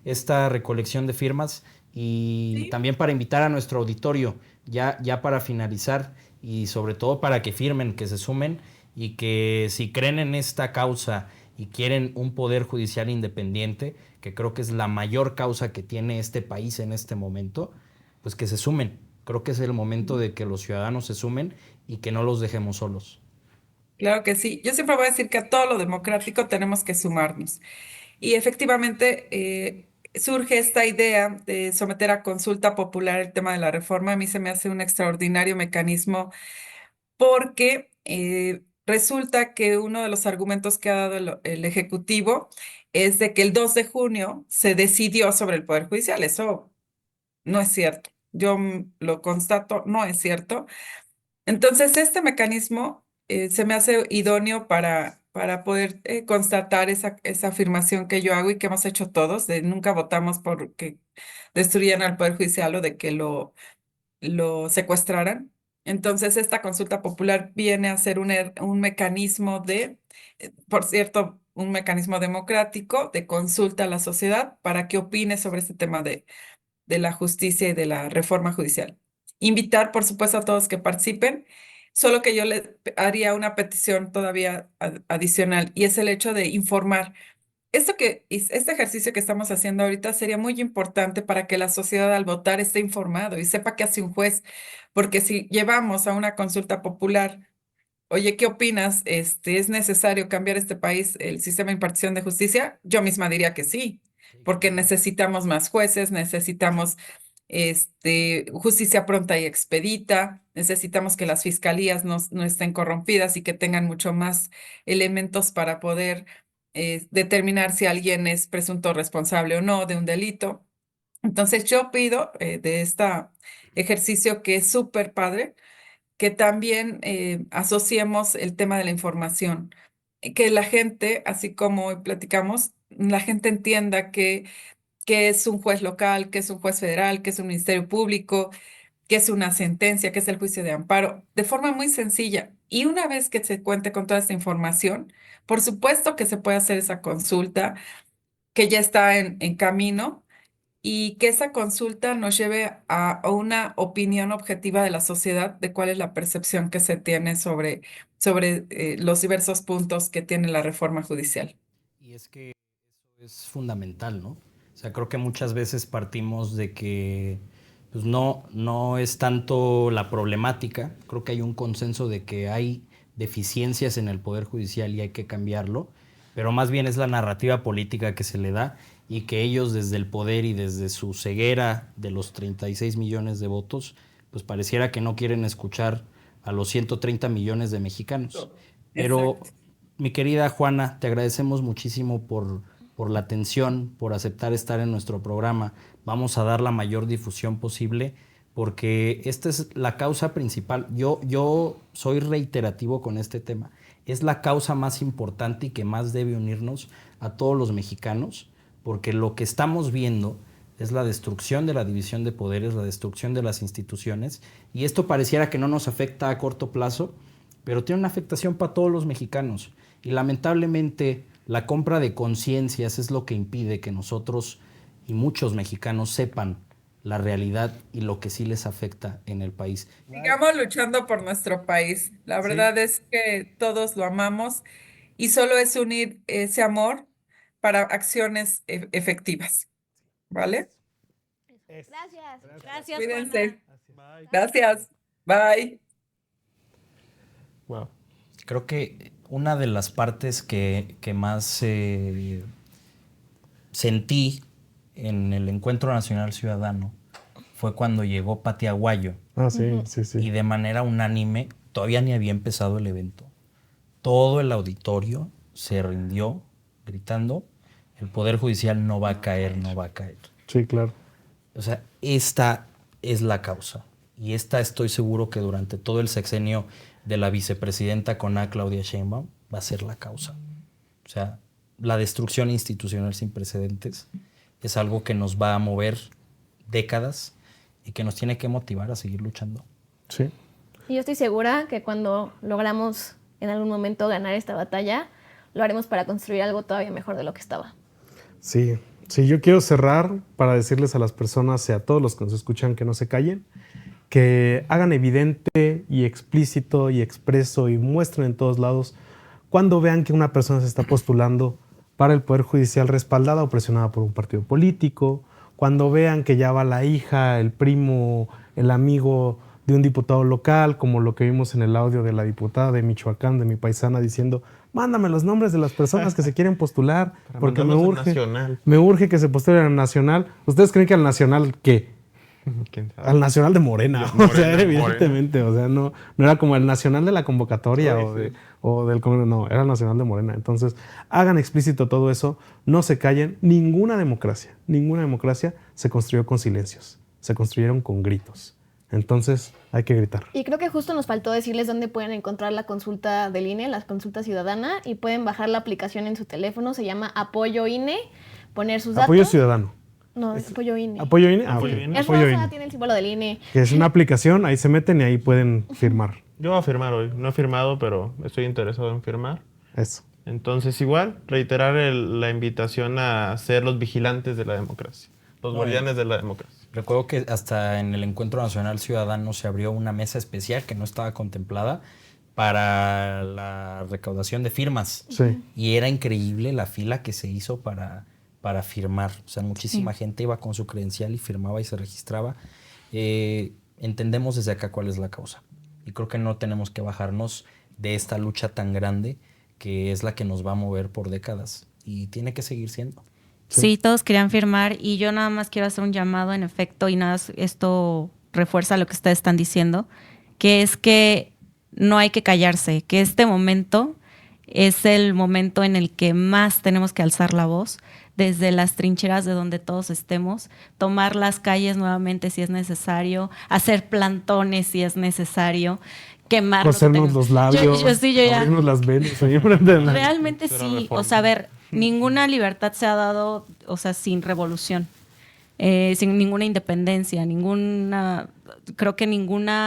esta recolección de firmas? Y también para invitar a nuestro auditorio, ya para finalizar, y sobre todo para que firmen, que se sumen, y que si creen en esta causa y quieren un poder judicial independiente, que creo que es la mayor causa que tiene este país en este momento, pues que se sumen. Creo que es el momento de que los ciudadanos se sumen y que no los dejemos solos. Claro que sí. Yo siempre voy a decir que a todo lo democrático tenemos que sumarnos. Y efectivamente surge esta idea de someter a consulta popular el tema de la reforma. A mí se me hace un extraordinario mecanismo porque resulta que uno de los argumentos que ha dado el Ejecutivo es de que el 2 de junio se decidió sobre el Poder Judicial. Eso no es cierto. Yo lo constato, no es cierto. Entonces, este mecanismo se me hace idóneo para para poder constatar esa afirmación que yo hago y que hemos hecho todos, de nunca votamos por que destruyeran al Poder Judicial o de que lo secuestraran. Entonces, esta consulta popular viene a ser un mecanismo por cierto, un mecanismo democrático de consulta a la sociedad para que opine sobre este tema de la justicia y de la reforma judicial. Invitar, por supuesto, a todos que participen, solo que yo le haría una petición todavía adicional, y es el hecho de informar. Este ejercicio que estamos haciendo ahorita sería muy importante para que la sociedad al votar esté informado y sepa qué hace un juez, porque si llevamos a una consulta popular, oye, ¿qué opinas? ¿Es necesario cambiar este país, el sistema de impartición de justicia? Yo misma diría que sí, porque necesitamos más jueces, necesitamos justicia pronta y expedita, necesitamos que las fiscalías no estén corrompidas y que tengan mucho más elementos para poder determinar si alguien es presunto responsable o no de un delito. Entonces yo pido de este ejercicio, que es súper padre, que también asociemos el tema de la información, que la gente, así como hoy platicamos, la gente entienda qué es un juez local, qué es un juez federal, qué es un ministerio público, qué es una sentencia, qué es el juicio de amparo, de forma muy sencilla. Y una vez que se cuente con toda esta información, por supuesto que se puede hacer esa consulta, que ya está en camino, y que esa consulta nos lleve a una opinión objetiva de la sociedad de cuál es la percepción que se tiene sobre los diversos puntos que tiene la reforma judicial. Y es que eso es fundamental, ¿no? O sea, creo que muchas veces partimos de que pues no es tanto la problemática. Creo que hay un consenso de que hay deficiencias en el Poder Judicial y hay que cambiarlo, pero más bien es la narrativa política que se le da, y que ellos desde el poder y desde su ceguera de los 36 millones de votos, pues pareciera que no quieren escuchar a los 130 millones de mexicanos. Pero, mi querida Juana, te agradecemos muchísimo por la atención, por aceptar estar en nuestro programa. Vamos a dar la mayor difusión posible, porque esta es la causa principal. Yo soy reiterativo con este tema. Es la causa más importante y que más debe unirnos a todos los mexicanos, porque lo que estamos viendo es la destrucción de la división de poderes, la destrucción de las instituciones, y esto pareciera que no nos afecta a corto plazo, pero tiene una afectación para todos los mexicanos, y lamentablemente la compra de conciencias es lo que impide que nosotros y muchos mexicanos sepan la realidad y lo que sí les afecta en el país. Sigamos luchando por nuestro país. La verdad es que todos lo amamos y solo es unir ese amor para acciones efectivas. ¿Vale? Gracias. Gracias, Cuídense. Juana. Gracias. Bye. Wow. Creo que una de las partes que más sentí en el Encuentro Nacional Ciudadano fue cuando llegó Pati Aguayo. Ah, sí, sí, sí. Y de manera unánime, todavía ni había empezado el evento, todo el auditorio se rindió gritando: el Poder Judicial no va a caer, no va a caer. Sí, claro. O sea, esta es la causa. Y esta estoy seguro que durante todo el sexenio de la vicepresidenta CONA, Claudia Sheinbaum, va a ser la causa. O sea, la destrucción institucional sin precedentes es algo que nos va a mover décadas y que nos tiene que motivar a seguir luchando. Sí. Y yo estoy segura que cuando logramos en algún momento ganar esta batalla, lo haremos para construir algo todavía mejor de lo que estaba. Sí, sí, yo quiero cerrar para decirles a las personas y a todos los que nos escuchan que no se callen, que hagan evidente y explícito y expreso y muestren en todos lados cuando vean que una persona se está postulando para el Poder Judicial respaldada o presionada por un partido político, cuando vean que ya va la hija, el primo, el amigo de un diputado local, como lo que vimos en el audio de la diputada de Michoacán, de mi paisana, diciendo: mándame los nombres de las personas que se quieren postular, porque me urge que se postulen al nacional. ¿Ustedes creen que al nacional qué? Al nacional de Morena, o sea, evidentemente, o sea, no era como el nacional de la convocatoria o del Congreso, no, era el nacional de Morena. Entonces, hagan explícito todo eso, no se callen. Ninguna democracia se construyó con silencios, se construyeron con gritos. Entonces, hay que gritar. Y creo que justo nos faltó decirles dónde pueden encontrar la consulta del INE, la consulta ciudadana, y pueden bajar la aplicación en su teléfono, se llama Apoyo INE, poner sus datos. Apoyo Ciudadano. No, es Apoyo INE. ¿Apoyo INE? Ah, Apoyo ok. INE. Es Apoyo rosa, INE. tiene el símbolo del INE. Que es una aplicación, ahí se meten y ahí pueden firmar. Yo voy a firmar hoy. No he firmado, pero estoy interesado en firmar. Eso. Entonces, igual, reiterar la invitación a ser los vigilantes de la democracia, los guardianes de la democracia. Recuerdo que hasta en el Encuentro Nacional Ciudadano se abrió una mesa especial que no estaba contemplada para la recaudación de firmas. Sí. Y era increíble la fila que se hizo para firmar. O sea, muchísima gente iba con su credencial y firmaba y se registraba. Entendemos desde acá cuál es la causa. Y creo que no tenemos que bajarnos de esta lucha tan grande que es la que nos va a mover por décadas. Y tiene que seguir siendo. Sí, todos querían firmar y yo nada más quiero hacer un llamado en efecto y nada, esto refuerza lo que ustedes están diciendo, que es que no hay que callarse, que este momento es el momento en el que más tenemos que alzar la voz, desde las trincheras de donde todos estemos, tomar las calles nuevamente si es necesario, hacer plantones si es necesario, quemar. Cosernos los labios, abrirnos las venas. Realmente sí, o sea, a ver, ninguna libertad se ha dado, o sea, sin revolución, sin ninguna independencia, creo que ningún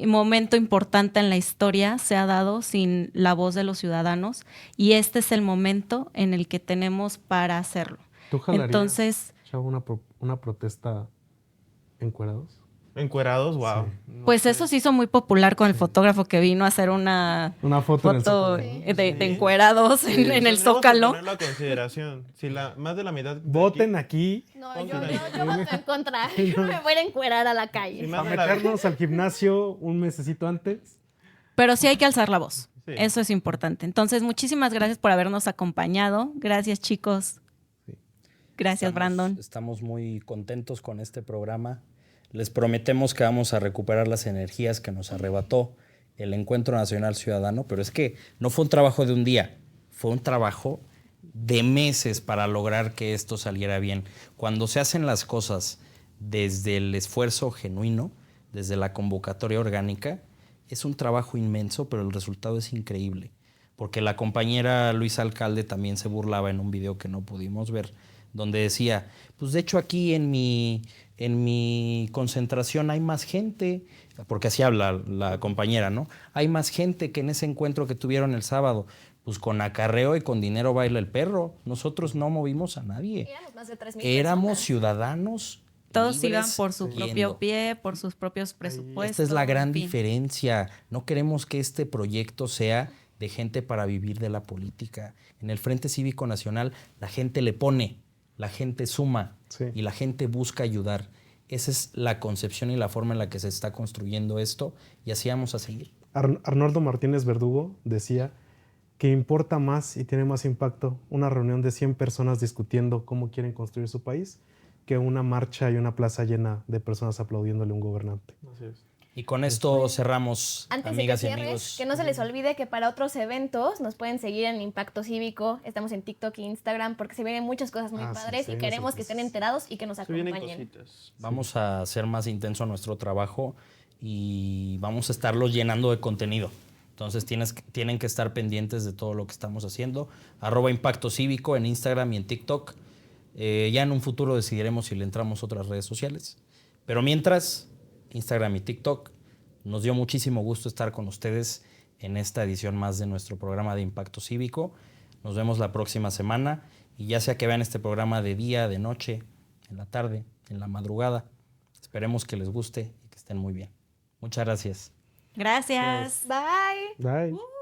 momento importante en la historia se ha dado sin la voz de los ciudadanos y este es el momento en el que tenemos para hacerlo. ¿Tú jalarías, entonces, Chavo, una protesta encuerados? ¿Encuerados? Wow. Sí. Pues eso se hizo muy popular con el fotógrafo que vino a hacer una foto de encuerados en el Zócalo. Ponerlo a consideración. Si más de la mitad... Voten aquí. No, yo voto en contra. Yo me voy a encuerar a la calle. A meternos al gimnasio un mesecito antes. Pero sí hay que alzar la voz. Sí. Eso es importante. Entonces, muchísimas gracias por habernos acompañado. Gracias, chicos. Gracias, Brandon. Estamos muy contentos con este programa. Les prometemos que vamos a recuperar las energías que nos arrebató el Encuentro Nacional Ciudadano, pero es que no fue un trabajo de un día, fue un trabajo de meses para lograr que esto saliera bien. Cuando se hacen las cosas desde el esfuerzo genuino, desde la convocatoria orgánica, es un trabajo inmenso, pero el resultado es increíble. Porque la compañera Luisa Alcalde también se burlaba en un video que no pudimos ver, donde decía, pues de hecho aquí en mi concentración hay más gente, porque así habla la compañera, ¿no? Hay más gente que en ese encuentro que tuvieron el sábado. Pues con acarreo y con dinero baila el perro. Nosotros no movimos a nadie. Éramos más de 3,000 Éramos personas. ciudadanos. Todos libres, iban por su propio yendo. pie, por sus propios presupuestos. Esta es la gran en fin. diferencia. No queremos que este proyecto sea de gente para vivir de la política. En el Frente Cívico Nacional la gente le pone, la gente suma y la gente busca ayudar. Esa es la concepción y la forma en la que se está construyendo esto y así vamos a seguir. Arnoldo Martínez Verdugo decía que importa más y tiene más impacto una reunión de 100 personas discutiendo cómo quieren construir su país que una marcha y una plaza llena de personas aplaudiéndole a un gobernante. Así es. Y con esto cerramos, Antes amigas de y que cierres, amigos. que no se les olvide que para otros eventos nos pueden seguir en Impacto Cívico. Estamos en TikTok e Instagram porque se vienen muchas cosas muy padres y queremos que estén enterados y que nos acompañen. Vamos a hacer más intenso nuestro trabajo y vamos a estarlo llenando de contenido. Entonces tienen que estar pendientes de todo lo que estamos haciendo. @Impacto Cívico en Instagram y en TikTok. Ya en un futuro decidiremos si le entramos a otras redes sociales. Pero mientras, Instagram y TikTok. Nos dio muchísimo gusto estar con ustedes en esta edición más de nuestro programa de Impacto Cívico. Nos vemos la próxima semana y ya sea que vean este programa de día, de noche, en la tarde, en la madrugada, esperemos que les guste y que estén muy bien. Muchas gracias. Gracias. Bye. Bye.